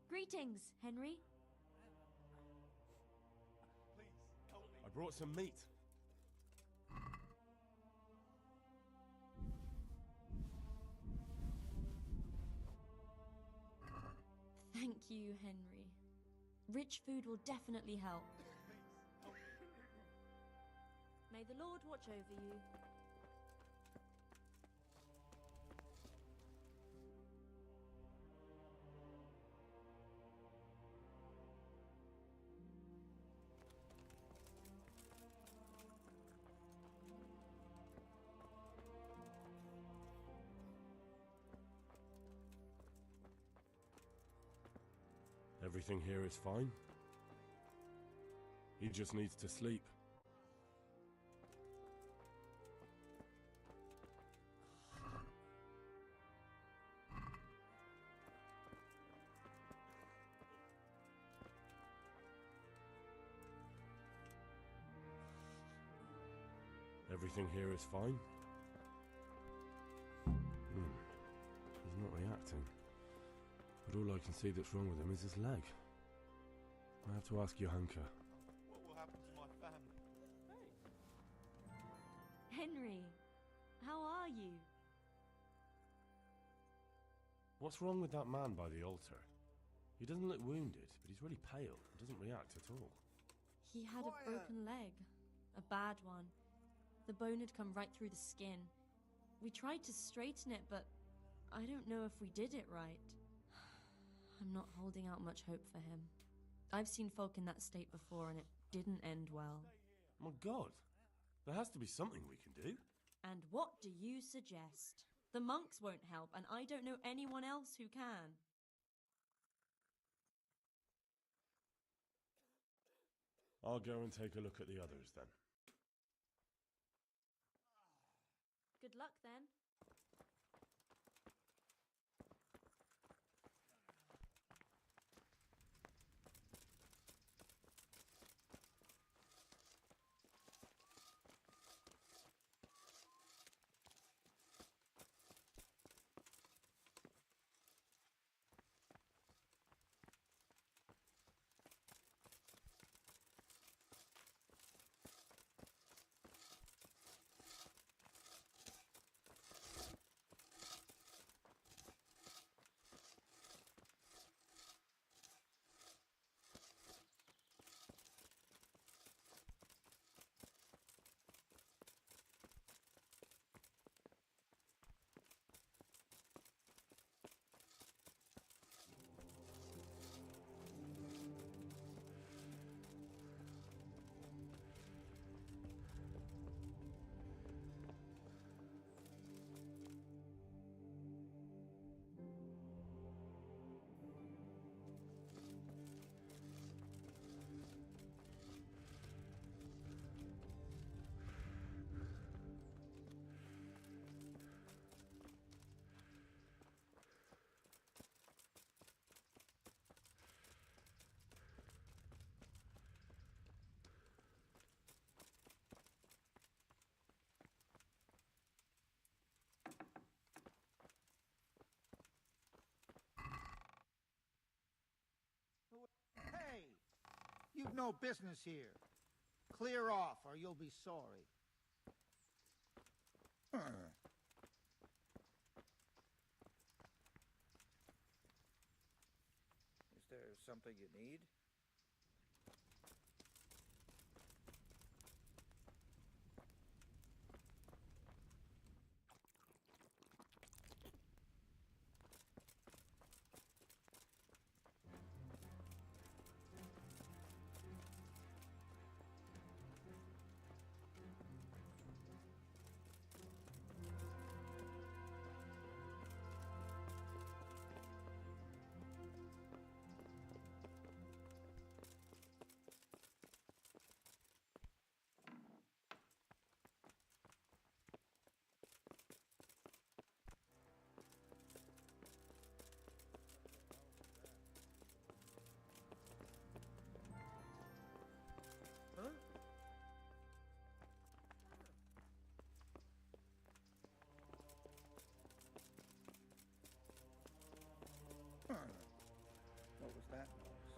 G: Greetings, Henry.
E: I brought some meat.
G: Thank you, Henry. Rich food will definitely help. May the Lord watch over you.
E: Everything here is fine. He just needs to sleep. Everything here is fine. He's not reacting. But all I can see that's wrong with him is his leg. I have to ask Johanka.
F: What will happen to my family?
G: Henry, how are you?
E: What's wrong with that man by the altar? He doesn't look wounded, but he's really pale and doesn't react at all.
G: He had a broken leg. A bad one. The bone had come right through the skin. We tried to straighten it, but I don't know if we did it right. I'm not holding out much hope for him. I've seen folk in that state before, and it didn't end well.
E: My God, there has to be something we can do.
G: And what do you suggest? The monks won't help, and I don't know anyone else who can.
E: I'll go and take a look at the others then.
G: Good luck then.
M: You've no business here. Clear off, or you'll be sorry.
R: Is there something you need? What was that noise?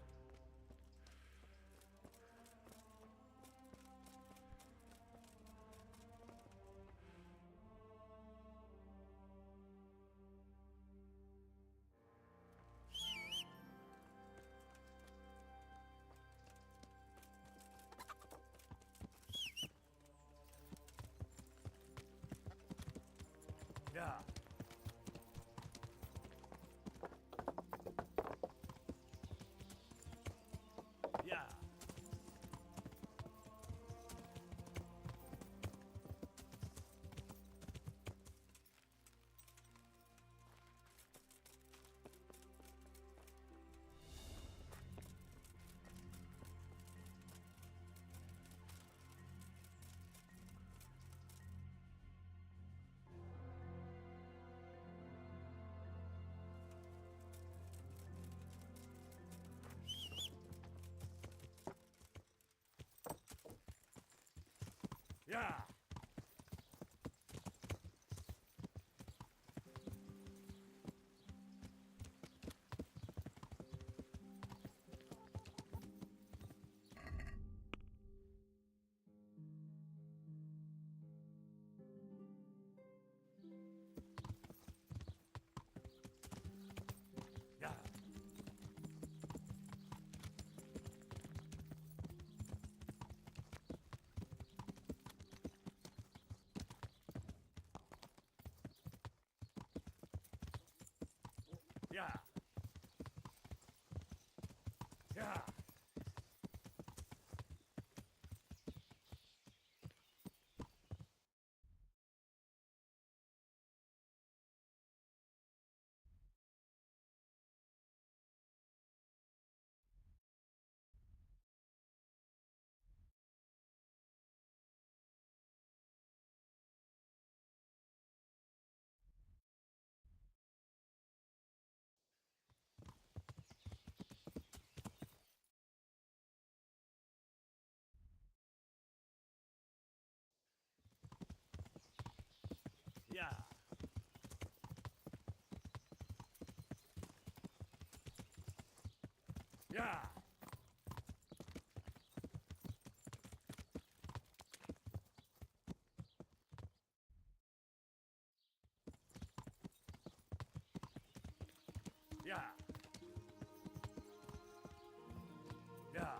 J: Yeah. Yeah. Yeah. Yeah. Yeah. Yeah. Yeah. Yeah. Yeah. Yeah.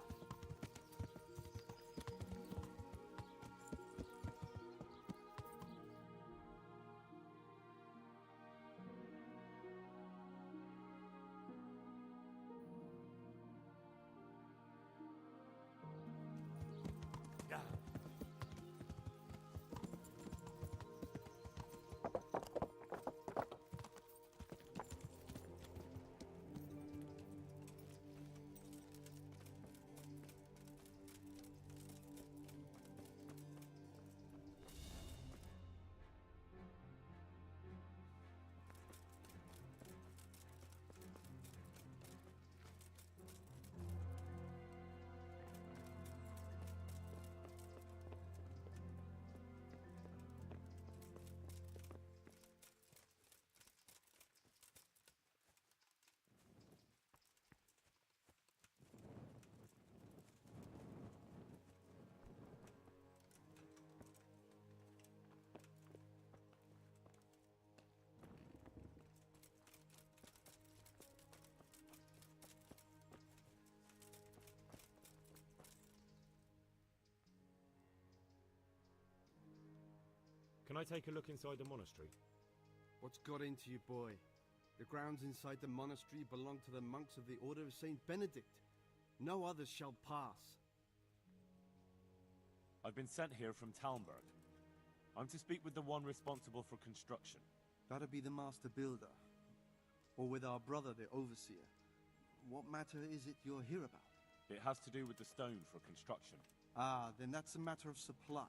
N: Can I take a look inside the monastery?
D: What's got into you, boy? The grounds inside the monastery belong to the monks of the Order of Saint Benedict. No others shall pass.
N: I've been sent here from Talmberg. I'm to speak with the one responsible for construction.
D: That'd be the master builder. Or with our brother, the overseer. What matter is it you're here about?
N: It has to do with the stone for construction.
D: Ah, then that's a matter of supply.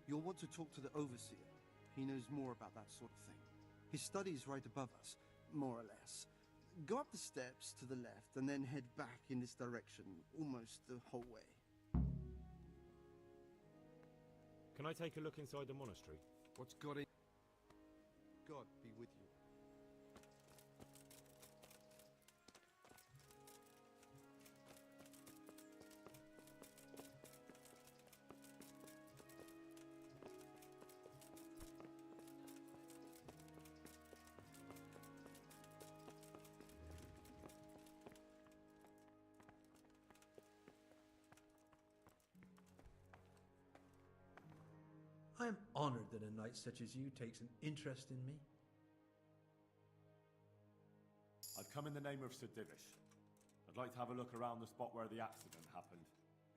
D: You'll want to talk to the overseer. He knows more about that sort of thing. His study is right above us, more or less. Go up the steps to the left and then head back in this direction, almost the whole way.
N: Can I take a look inside the monastery?
D: What's got in? God be with you.
S: I am honored that a knight such as you takes an interest in me.
N: I've come in the name of Sir Divish. I'd like to have a look around the spot where the accident happened.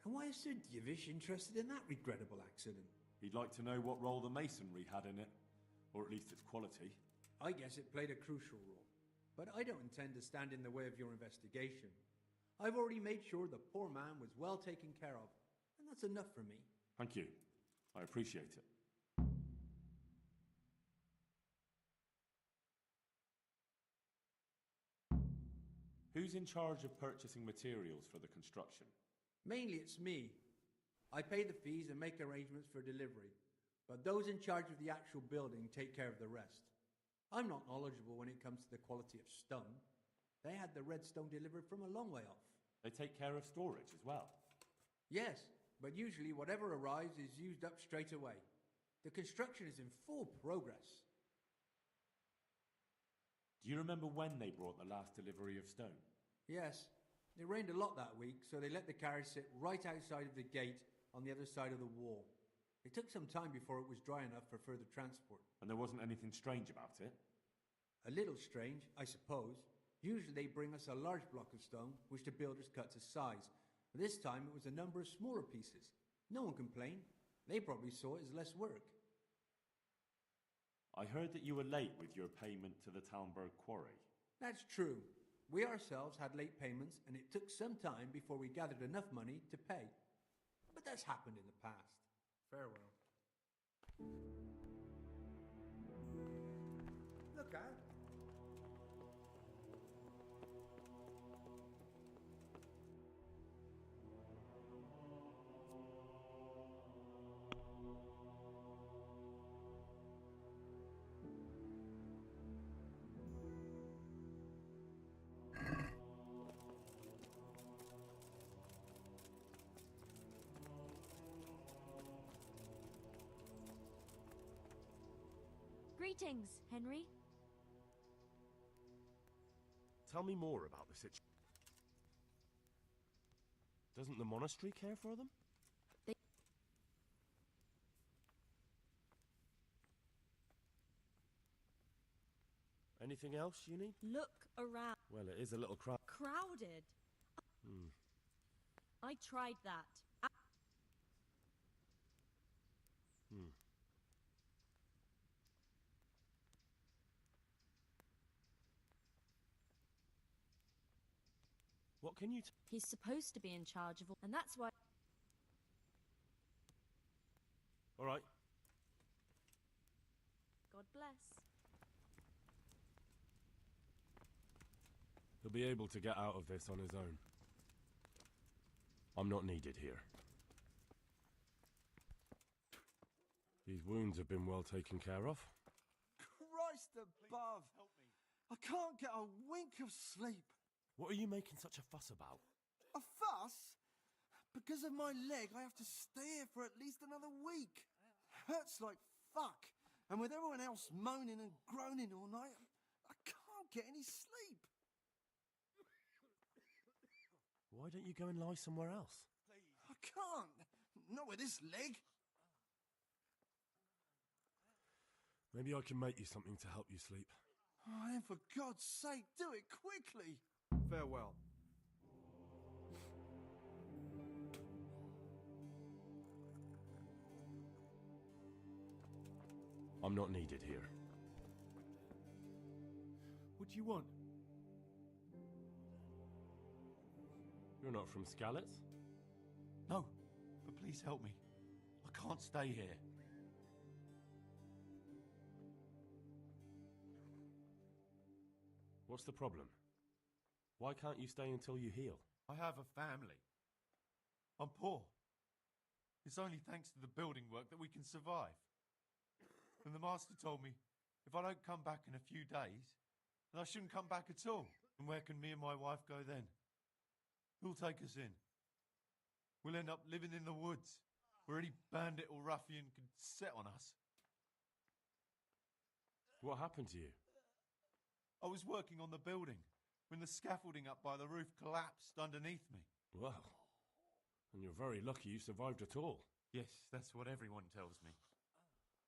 S: And why is Sir Divish interested in that regrettable accident?
N: He'd like to know what role the masonry had in it, or at least its quality.
S: I guess it played a crucial role. But I don't intend to stand in the way of your investigation. I've already made sure the poor man was well taken care of, and that's enough for me.
N: Thank you. I appreciate it. Who's in charge of purchasing materials for the construction?
S: Mainly it's me. I pay the fees and make arrangements for delivery, but those in charge of the actual building take care of the rest. I'm not knowledgeable when it comes to the quality of stone. They had the red stone delivered from a long way off.
N: They take care of storage as well?
S: Yes, but usually whatever arrives is used up straight away. The construction is in full progress.
N: Do you remember when they brought the last delivery of stone?
S: Yes. It rained a lot that week, so they let the carriage sit right outside of the gate on the other side of the wall. It took some time before it was dry enough for further transport.
N: And there wasn't anything strange about it?
S: A little strange, I suppose. Usually they bring us a large block of stone, which the builders cut to size. But this time it was a number of smaller pieces. No one complained. They probably saw it as less work.
N: I heard that you were late with your payment to the Talmberg quarry.
S: That's true. We ourselves had late payments, and it took some time before we gathered enough money to pay. But that's happened in the past. Farewell. Look out.
G: Greetings, Henry.
E: Tell me more about the situation. Doesn't the monastery care for them? Anything else you need?
G: Look around.
E: Well, it is a little
G: Crowded. I tried that.
E: What can you
G: He's supposed to be in charge of all, and that's why...
E: All right.
G: God bless.
E: He'll be able to get out of this on his own. I'm not needed here. These wounds have been well taken care of.
D: Christ above! I can't get a wink of sleep.
E: What are you making such a fuss about?
D: A fuss? Because of my leg, I have to stay here for at least another week. Hurts like fuck. And with everyone else moaning and groaning all night, I can't get any sleep.
E: Why don't you go and lie somewhere else?
D: I can't. Not with this leg.
E: Maybe I can make you something to help you sleep.
D: Oh, then for God's sake, do it quickly. Farewell.
E: I'm not needed here.
N: What do you want?
E: You're not from Skalitz?
N: No, but please help me. I can't stay here.
E: What's the problem? Why can't you stay until you heal?
N: I have a family. I'm poor. It's only thanks to the building work that we can survive. And the master told me if I don't come back in a few days, then I shouldn't come back at all. And where can me and my wife go then? Who'll take us in? We'll end up living in the woods, where any bandit or ruffian can set on us.
E: What happened to you?
N: I was working on the building when the scaffolding up by the roof collapsed underneath me.
E: Well, and you're very lucky you survived at all.
N: Yes, that's what everyone tells me.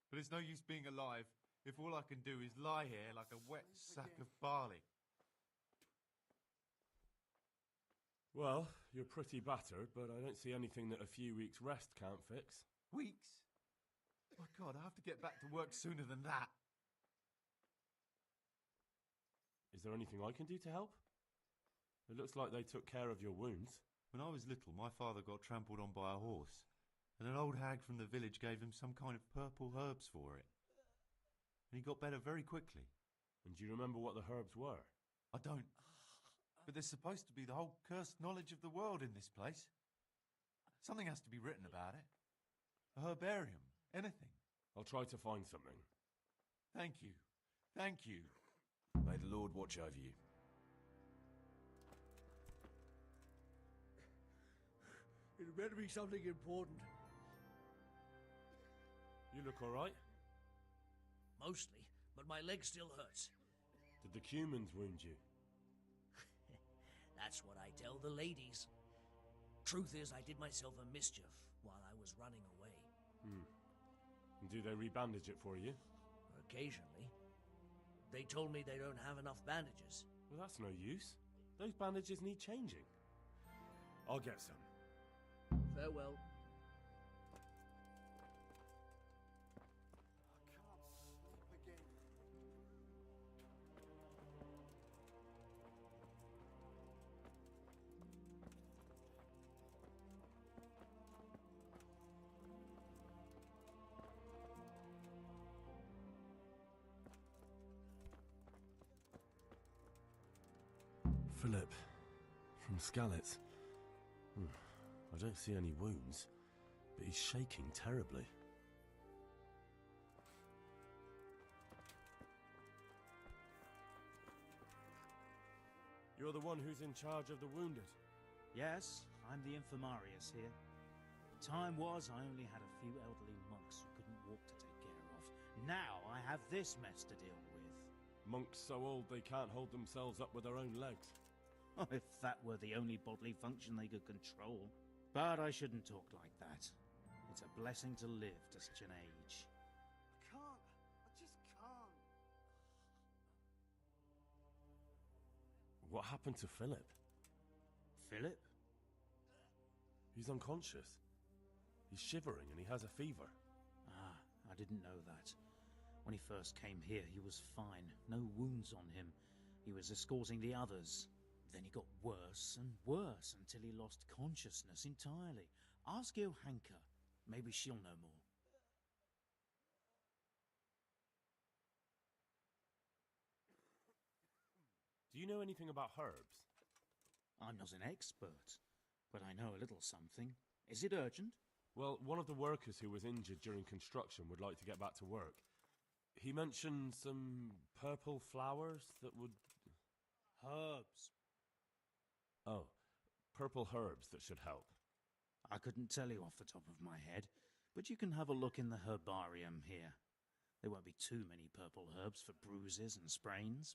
N: But it's no use being alive if all I can do is lie here like a wet sack of barley.
E: Well, you're pretty battered, but I don't see anything that a few weeks' rest can't fix.
N: Weeks? My God, I have to get back to work sooner than that.
E: Is there anything I can do to help? It looks like they took care of your wounds.
N: When I was little, my father got trampled on by a horse, and an old hag from the village gave him some kind of purple herbs for it. And he got better very quickly.
E: And do you remember what the herbs were?
N: I don't. But there's supposed to be the whole cursed knowledge of the world in this place. Something has to be written about it. A herbarium. Anything.
E: I'll try to find something.
N: Thank you. Thank you.
E: May the Lord watch over you.
O: It better be something important.
E: You look all right?
T: Mostly, but my leg still hurts.
E: Did the humans wound you?
T: That's what I tell the ladies. Truth is, I did myself a mischief while I was running away.
E: And do they rebandage it for you?
T: Occasionally. They told me they don't have enough bandages.
E: Well, that's no use. Those bandages need changing. I'll get some.
T: Farewell.
E: Philip, from Skalitz. I don't see any wounds, but he's shaking terribly. You're the one who's in charge of the wounded?
U: Yes, I'm the infirmarius here. The time was I only had a few elderly monks who couldn't walk to take care of. Now I have this mess to deal with.
E: Monks so old they can't hold themselves up with their own legs.
U: Oh, if that were the only bodily function they could control. But I shouldn't talk like that. It's a blessing to live to such an age.
D: I can't. I just can't.
E: What happened to Philip?
U: Philip?
E: He's unconscious. He's shivering and he has a fever.
U: Ah, I didn't know that. When he first came here, he was fine. No wounds on him. He was escorting the others. Then he got worse and worse until he lost consciousness entirely. Ask Johanka. Maybe she'll know more.
E: Do you know anything about herbs?
U: I'm not an expert, but I know a little something. Is it urgent?
E: Well, one of the workers who was injured during construction would like to get back to work. He mentioned some purple flowers that would...
U: Herbs.
E: Oh, purple herbs that should help.
U: I couldn't tell you off the top of my head, but you can have a look in the herbarium here. There won't be too many purple herbs for bruises and sprains.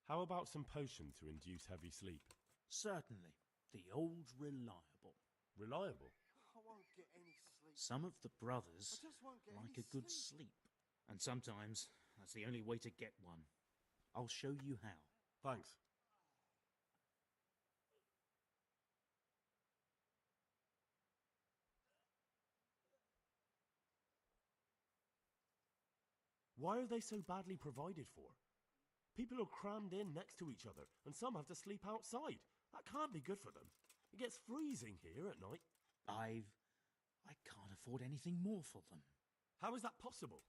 E: How about some potion to induce heavy sleep?
U: Certainly. The old reliable.
E: Reliable?
D: Oh, won't get any sleep.
U: Some of the brothers
D: I just won't get
U: like
D: any
U: a good
D: sleep.
U: sleep. And sometimes that's the only way to get one. I'll show you how.
E: Thanks. Why are they so badly provided for? People are crammed in next to each other, and some have to sleep outside. That can't be good for them. It gets freezing here at night.
U: I can't afford anything more for them.
E: How is that possible?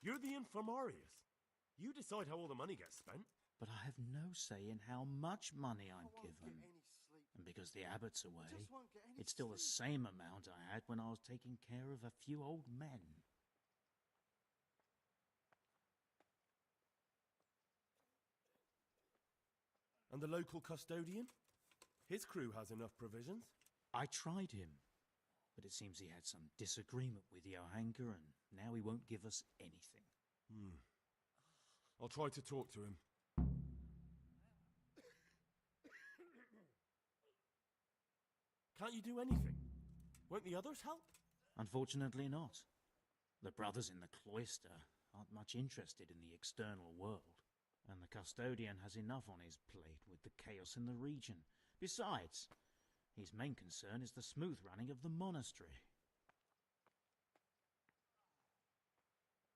E: You're the infirmarius. You decide how all the money gets spent.
U: But I have no say in how much money I'm
D: I won't
U: given.
D: get any sleep.
U: And because the abbot's
D: I
U: away,
D: just won't get any
U: it's still the
D: sleep.
U: same amount I had when I was taking care of a few old men.
E: And the local custodian? His crew has enough provisions.
U: I tried him, but it seems he had some disagreement with Johanka, and now he won't give us anything.
E: I'll try to talk to him. Can't you do anything? Won't the others help?
U: Unfortunately not. The brothers in the cloister aren't much interested in the external world, and the custodian has enough on his plate with the chaos in the region. Besides, his main concern is the smooth running of the monastery.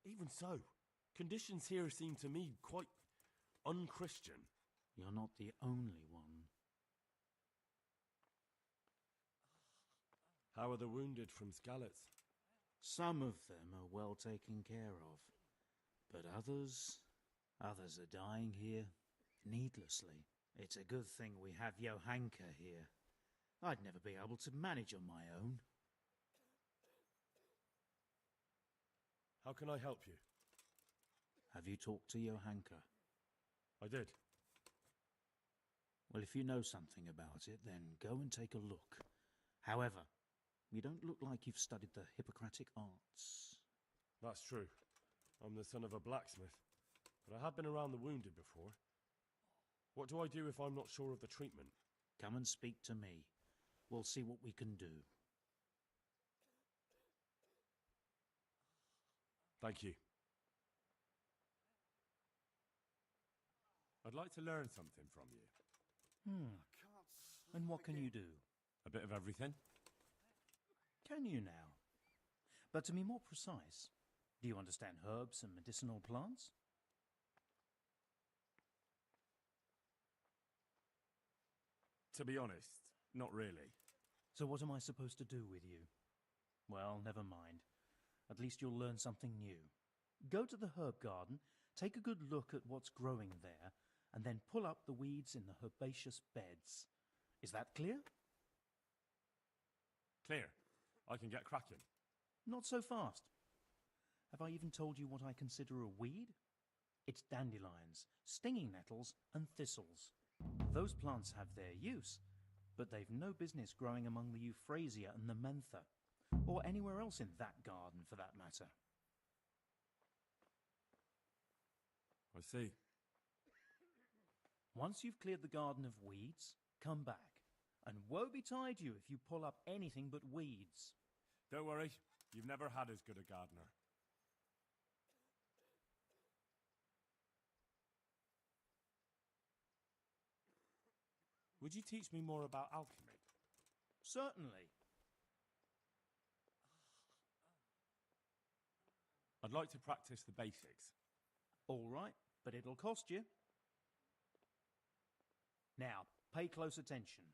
E: Even so, conditions here seem to me quite unchristian.
U: You're not the only one.
E: How are the wounded from Skalitz?
U: Some of them are well taken care of, but others are dying here needlessly. It's a good thing we have Johanka here. I'd never be able to manage on my own.
E: How can I help you?
U: Have you talked to Johanka?
E: I did.
U: Well, if you know something about it, then go and take a look. However, you don't look like you've studied the Hippocratic arts.
E: That's true. I'm the son of a blacksmith, but I have been around the wounded before. What do I do if I'm not sure of the treatment?
U: Come and speak to me. We'll see what we can do.
E: Thank you. I'd like to learn something from you.
U: And what can you do?
E: A bit of everything.
U: Can you now? But to be more precise, do you understand herbs and medicinal plants?
E: To be honest, not really.
U: So what am I supposed to do with you? Well, never mind. At least you'll learn something new. Go to the herb garden, take a good look at what's growing there, and then pull up the weeds in the herbaceous beds. Is that clear?
E: Clear. I can get cracking.
U: Not so fast. Have I even told you what I consider a weed? It's dandelions, stinging nettles, and thistles. Those plants have their use, but they've no business growing among the euphrasia and the mentha, or anywhere else in that garden for that matter.
E: I see.
U: Once you've cleared the garden of weeds, come back. And woe betide you if you pull up anything but weeds.
E: Don't worry, you've never had as good a gardener. Would you teach me more about alchemy?
U: Certainly.
E: I'd like to practice the basics.
U: All right, but it'll cost you. Now, pay close attention.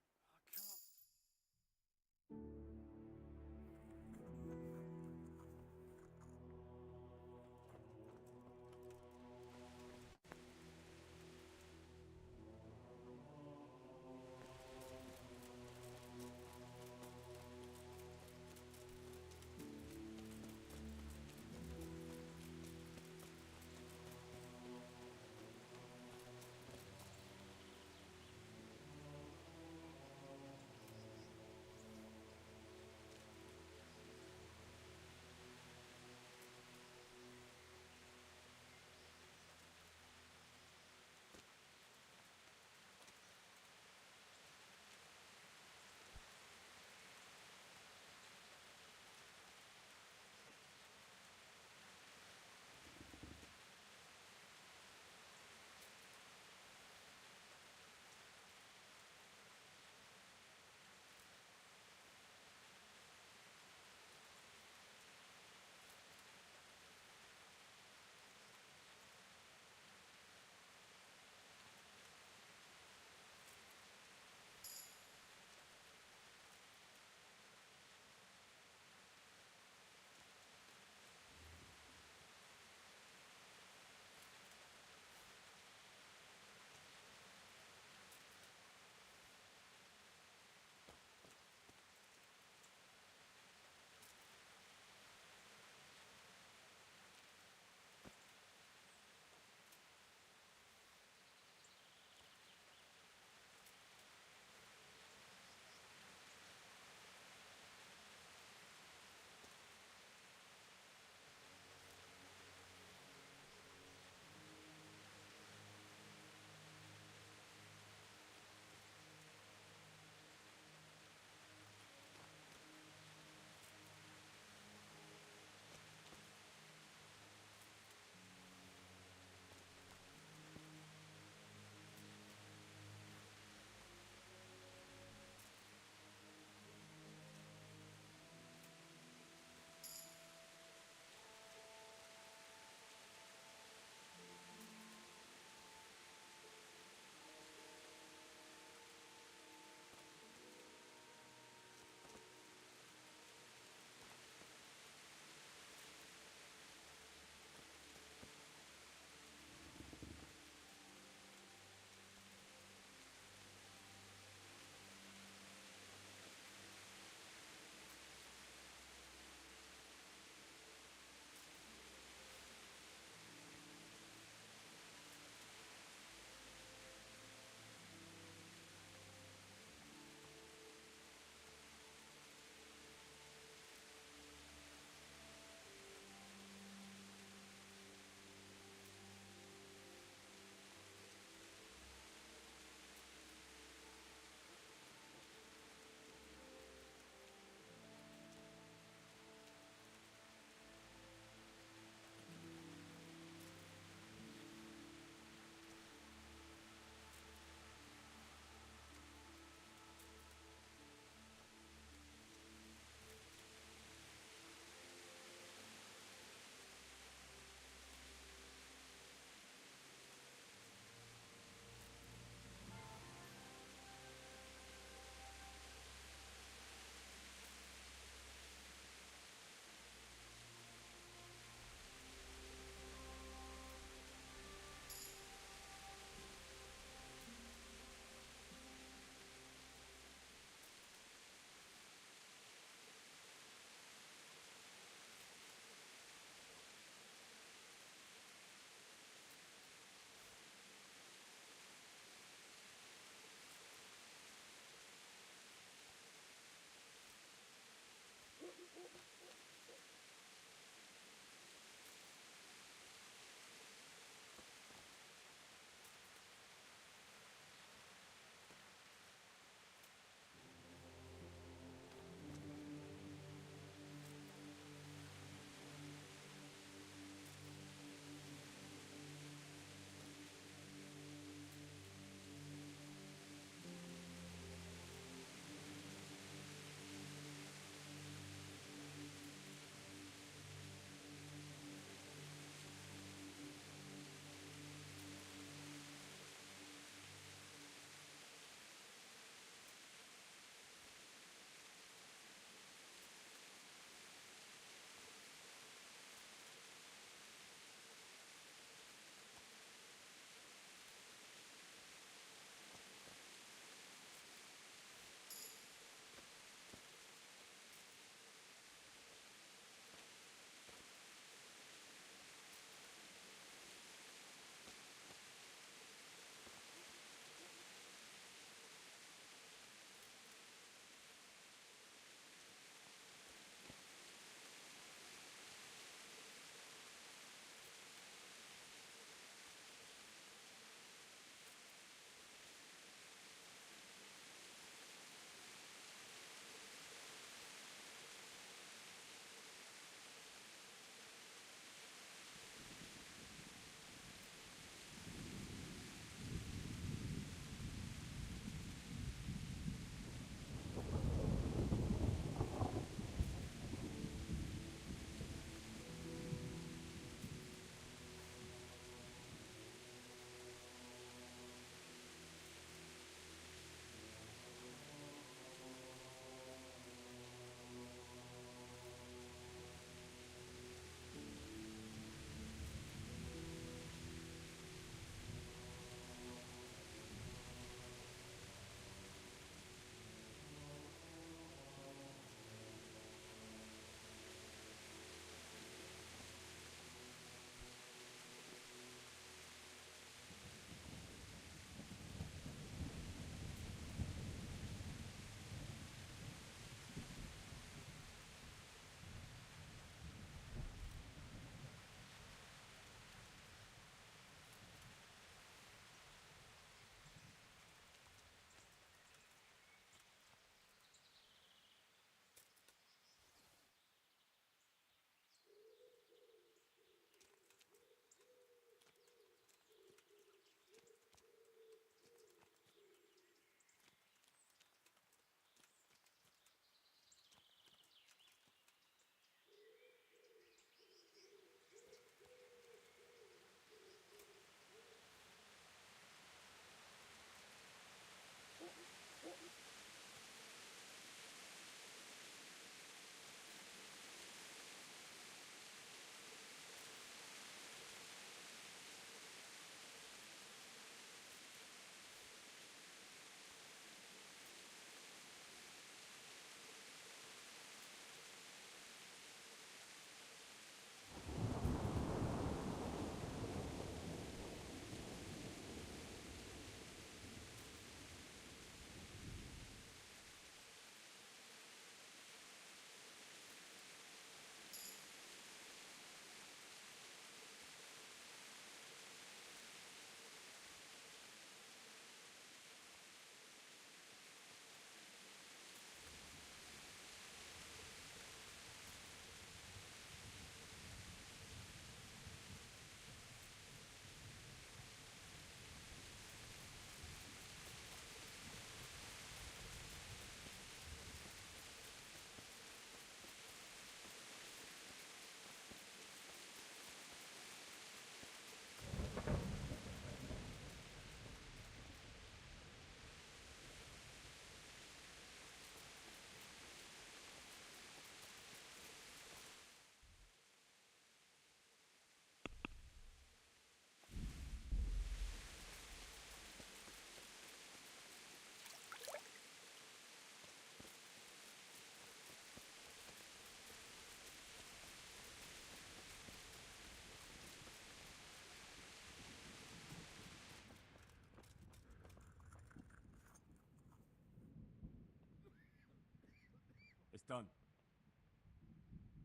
B: done.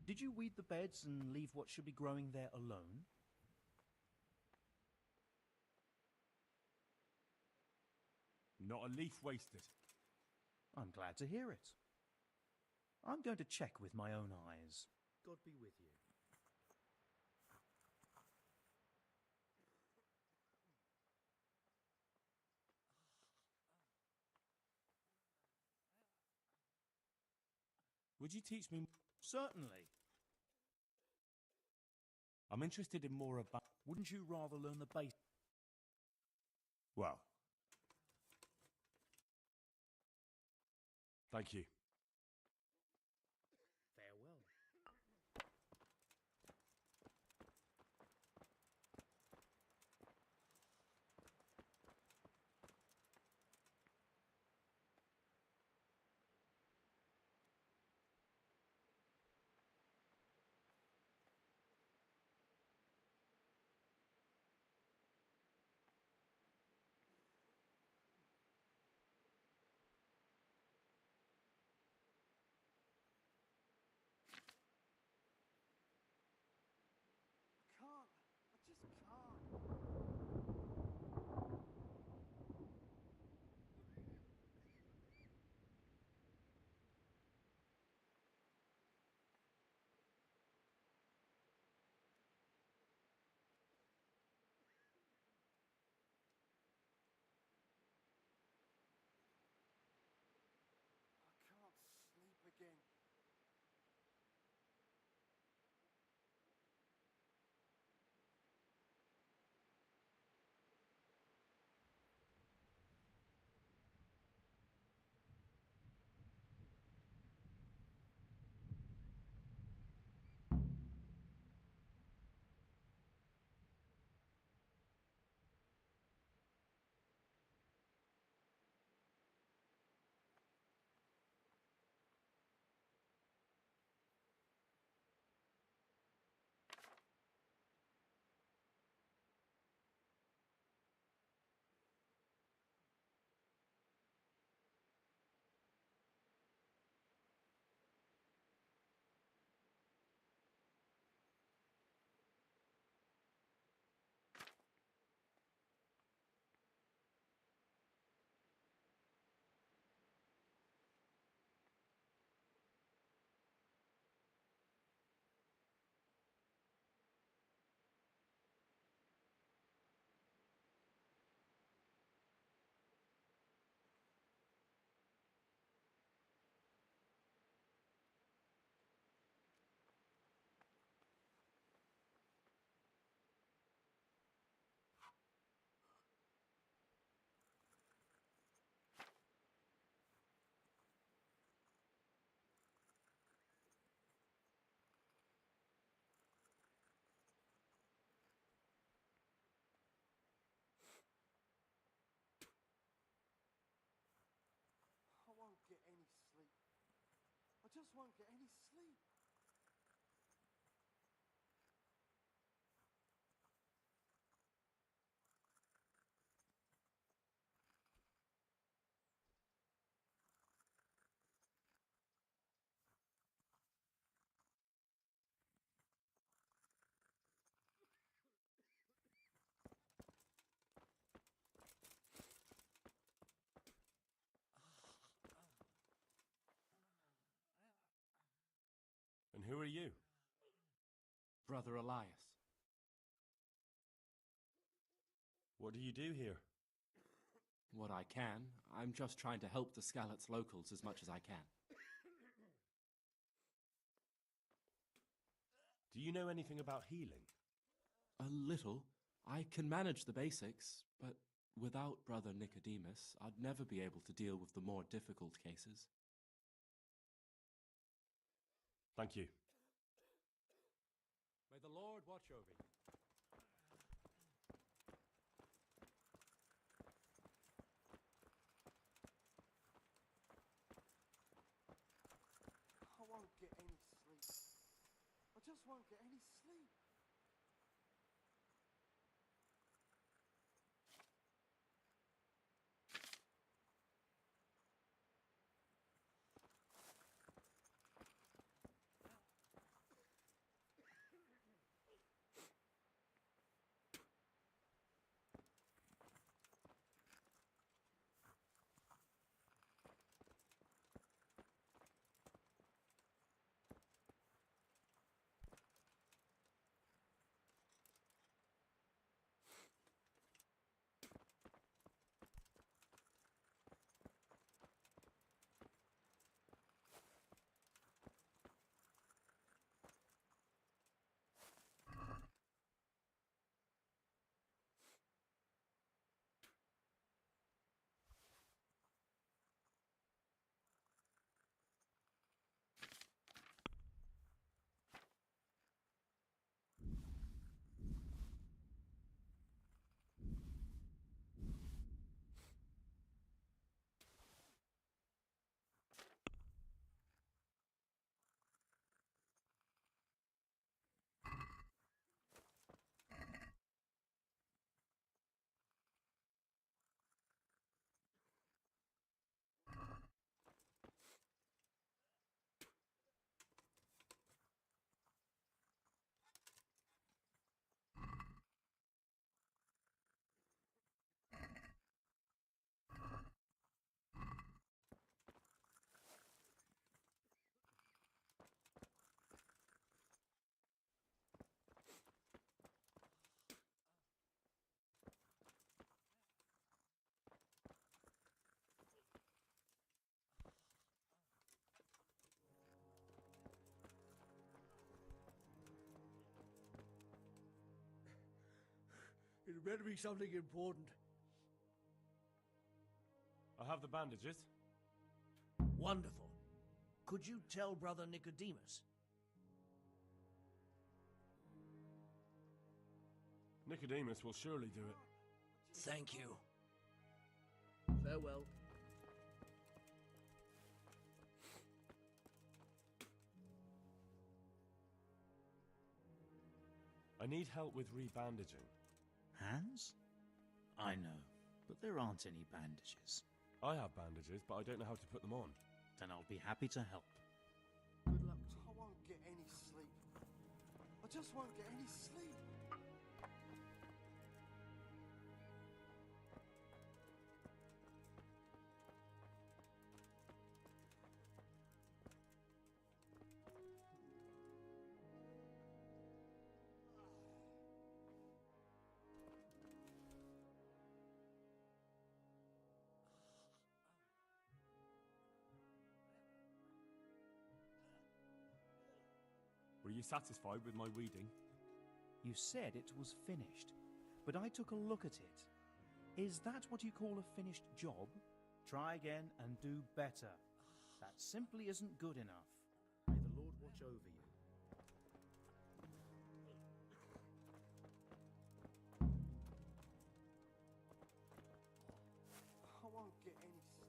V: Did you weed the beds and leave what should be growing there alone?
B: Not a leaf wasted.
V: I'm glad to hear it. I'm going to check with my own eyes.
O: God be with you.
B: Would you teach me?
V: Certainly.
B: I'm interested in more about...
V: Wouldn't you rather learn the basics?
B: Well. Thank you.
V: Farewell.
D: Again. Get any sleep. I just won't get any sleep.
B: And who are you?
W: Brother Elias.
B: What do you do here?
W: What I can. I'm just trying to help the Skalitz locals as much as I can.
B: Do you know anything about healing?
W: A little. I can manage the basics, but without Brother Nicodemus, I'd never be able to deal with the more difficult cases.
B: Thank you.
W: May the Lord watch over you.
D: I won't get any sleep. I just won't get any sleep.
O: It better be something important.
B: I have the bandages.
T: Wonderful. Could you tell Brother Nicodemus?
B: Nicodemus will surely do it.
T: Thank you.
O: Farewell.
B: I need help with rebandaging.
U: Hands? I know, but there aren't any bandages.
B: I have bandages, but I don't know how to put them on.
U: Then I'll be happy to help.
D: Good luck to you. I won't get any sleep. I just won't get any sleep.
B: Were you satisfied with my reading?
V: You said it was finished, but I took a look at it. Is that what you call a finished job? Try again and do better. That simply isn't good enough. May the Lord watch over you.
D: I won't get any sleep.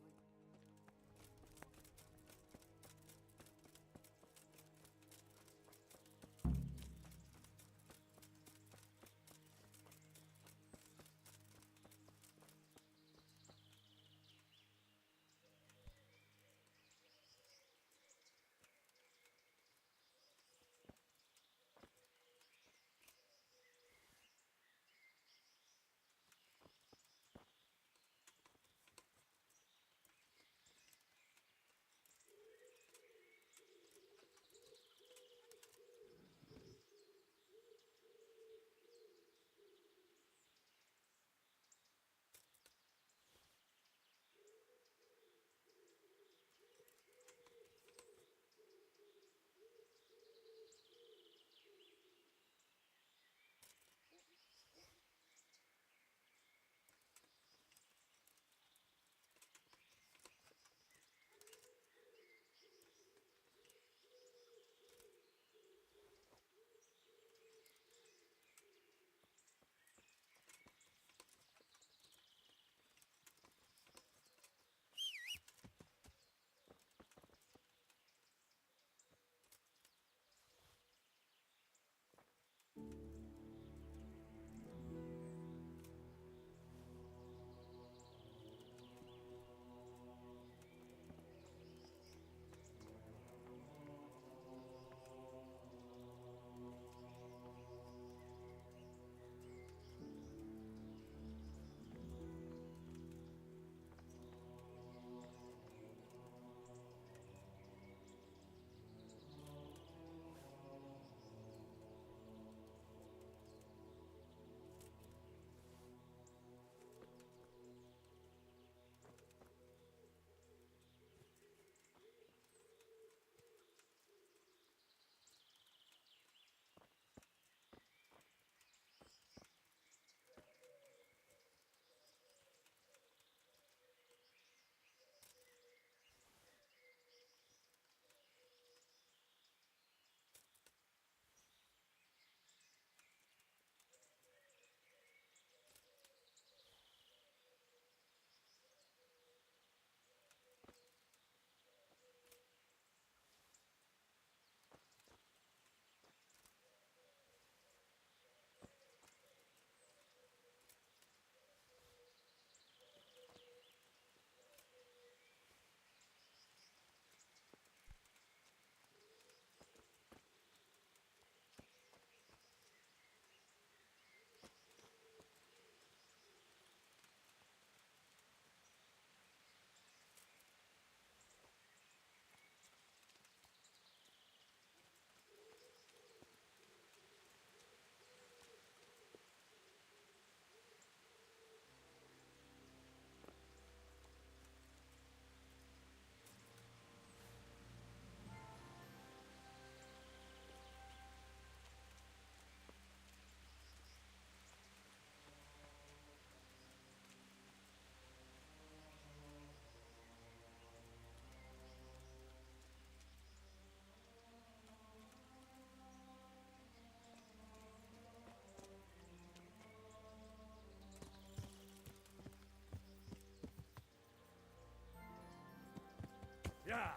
B: Yeah.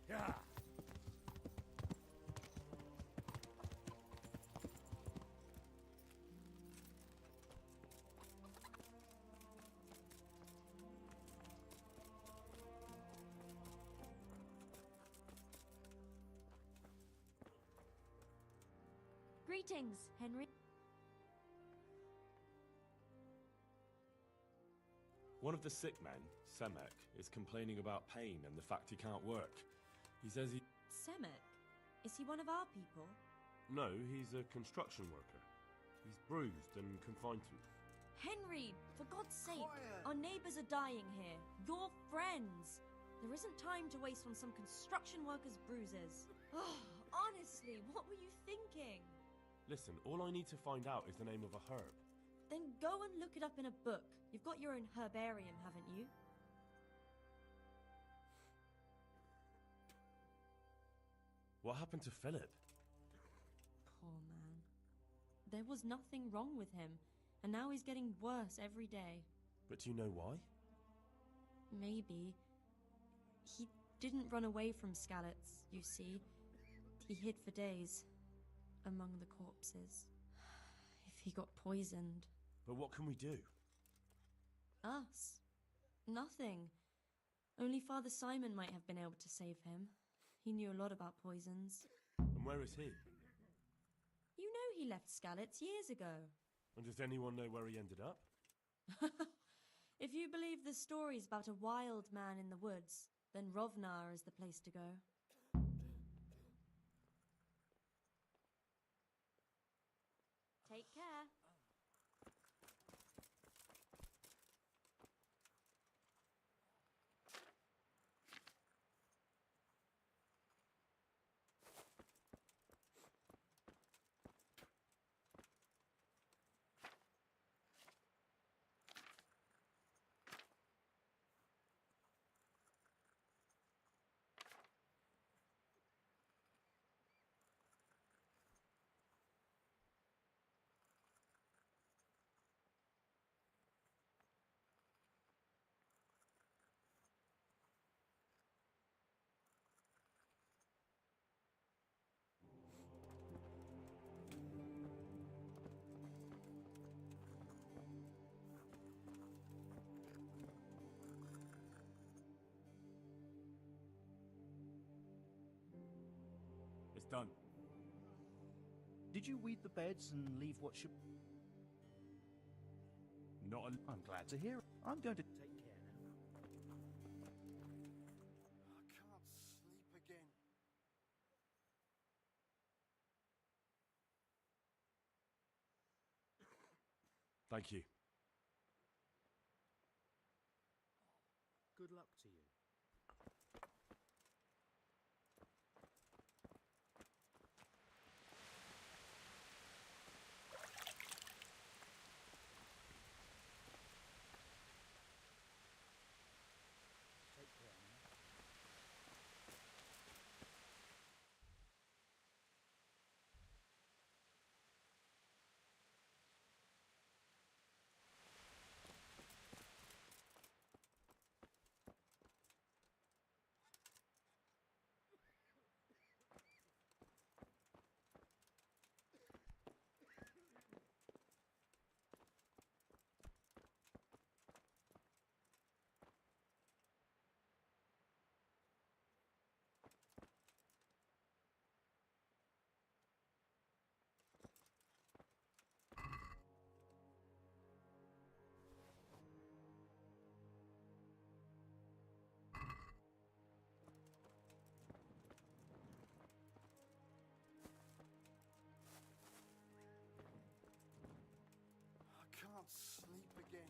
B: Yeah.
G: Greetings, Henry.
B: One of the sick men, Semek, is complaining about pain and the fact he can't work. He says he...
G: Semek? Is he one of our people?
B: No, he's a construction worker. He's bruised and confined to...
G: Henry, for God's sake,
D: Quiet.
G: our neighbors are dying here. Your friends. There isn't time to waste on some construction worker's bruises. Oh, honestly, what were you thinking?
B: Listen, all I need to find out is the name of a herb.
G: Then go and look it up in a book. You've got your own herbarium, haven't you?
B: What happened to Philip?
G: Poor man. There was nothing wrong with him, and now he's getting worse every day.
B: But do you know why?
G: Maybe. He didn't run away from Skalitz, you see. He hid for days, among the corpses. If he got poisoned...
B: But what can we do?
G: Us? Nothing. Only Father Simon might have been able to save him. He knew a lot about poisons.
B: And where is he?
G: You know he left Skalitz years ago.
B: And does anyone know where he ended up?
G: If you believe the stories about a wild man in the woods, then Rovnar is the place to go. Take care.
B: It's done.
V: Did you weed the beds and leave what should...
B: Not a...
V: I'm glad to hear it. I'm going to take care now.
D: I can't sleep again.
B: Thank you.
V: Good luck to you. Take care now.
D: I can't sleep again.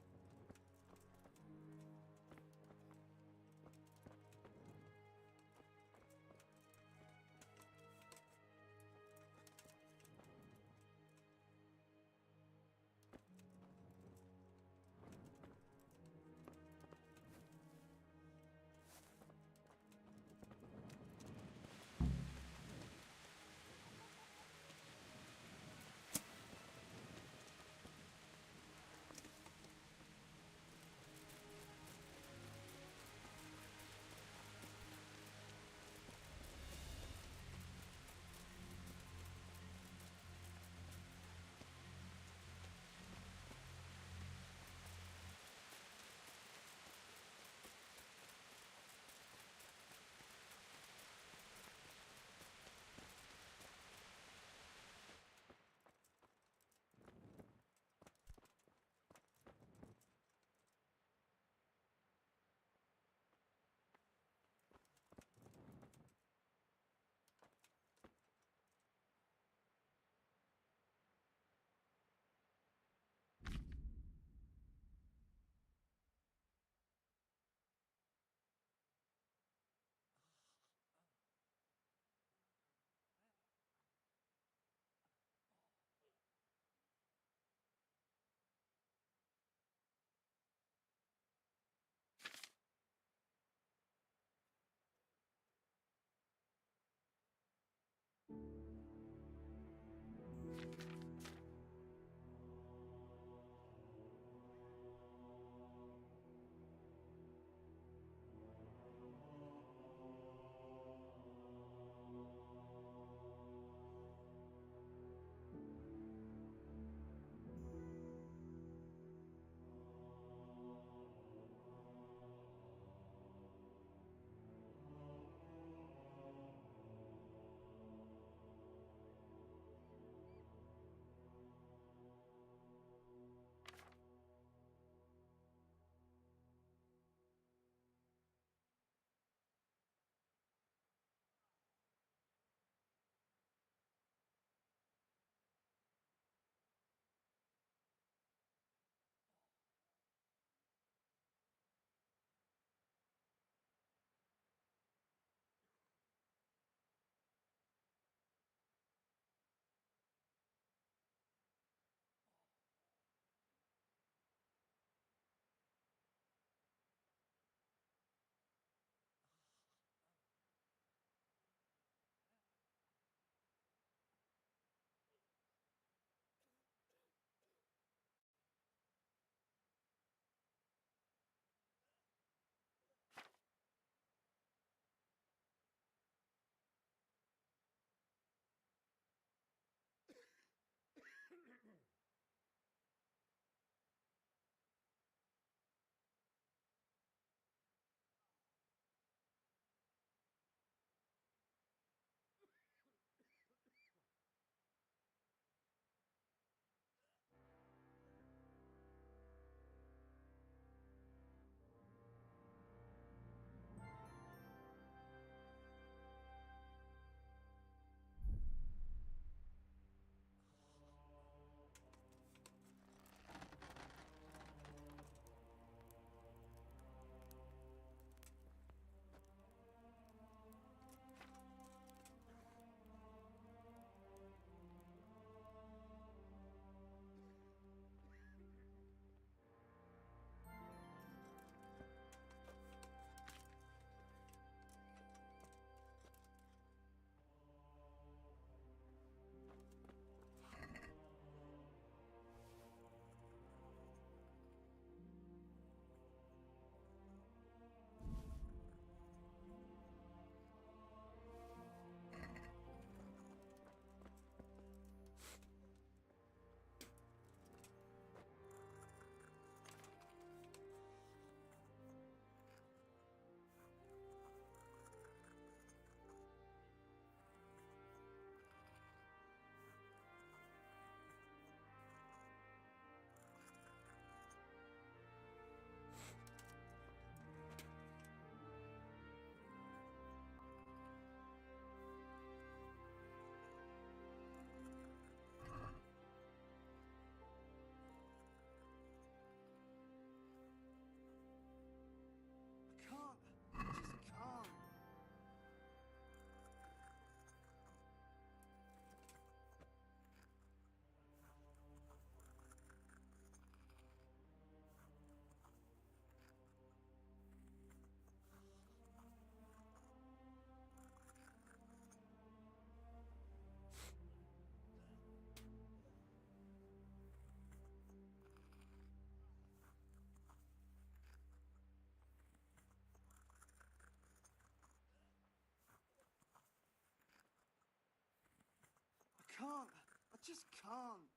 D: can't. I just can't.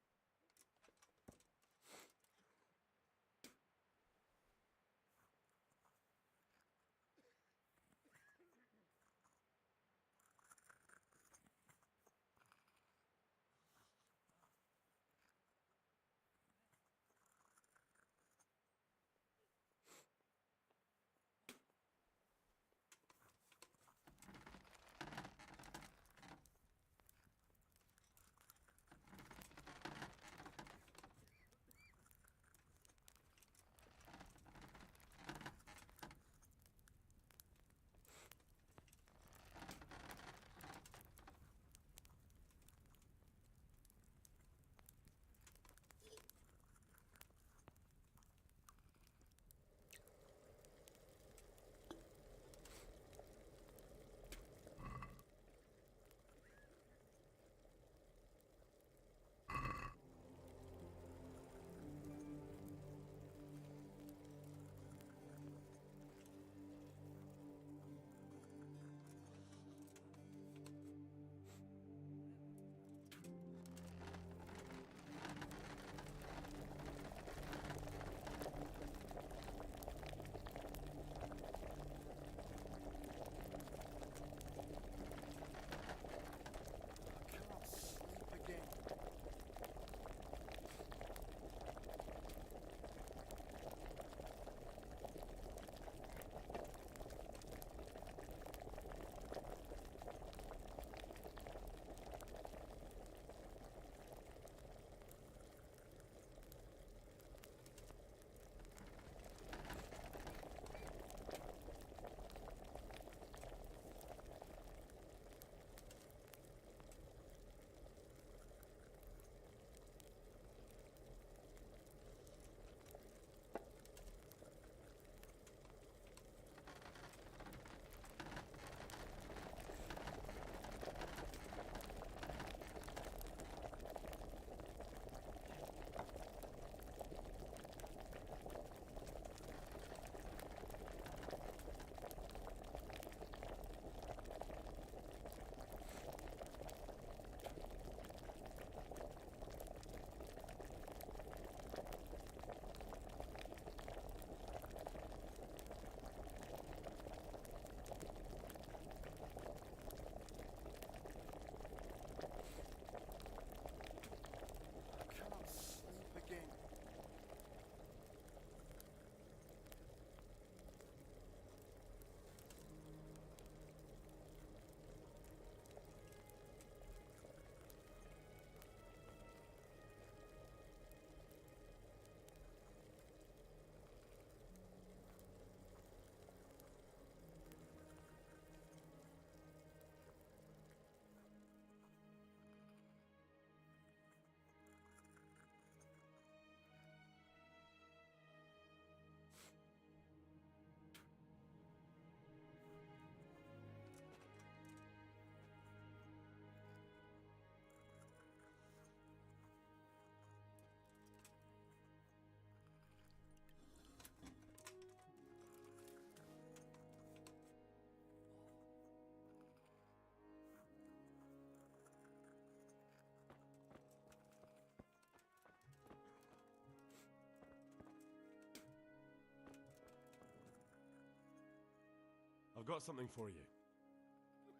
B: I've got something for you.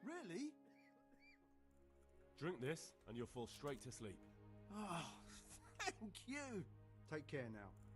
D: Really?
B: Drink this, and you'll fall straight to sleep.
D: Oh, thank you. Take care now.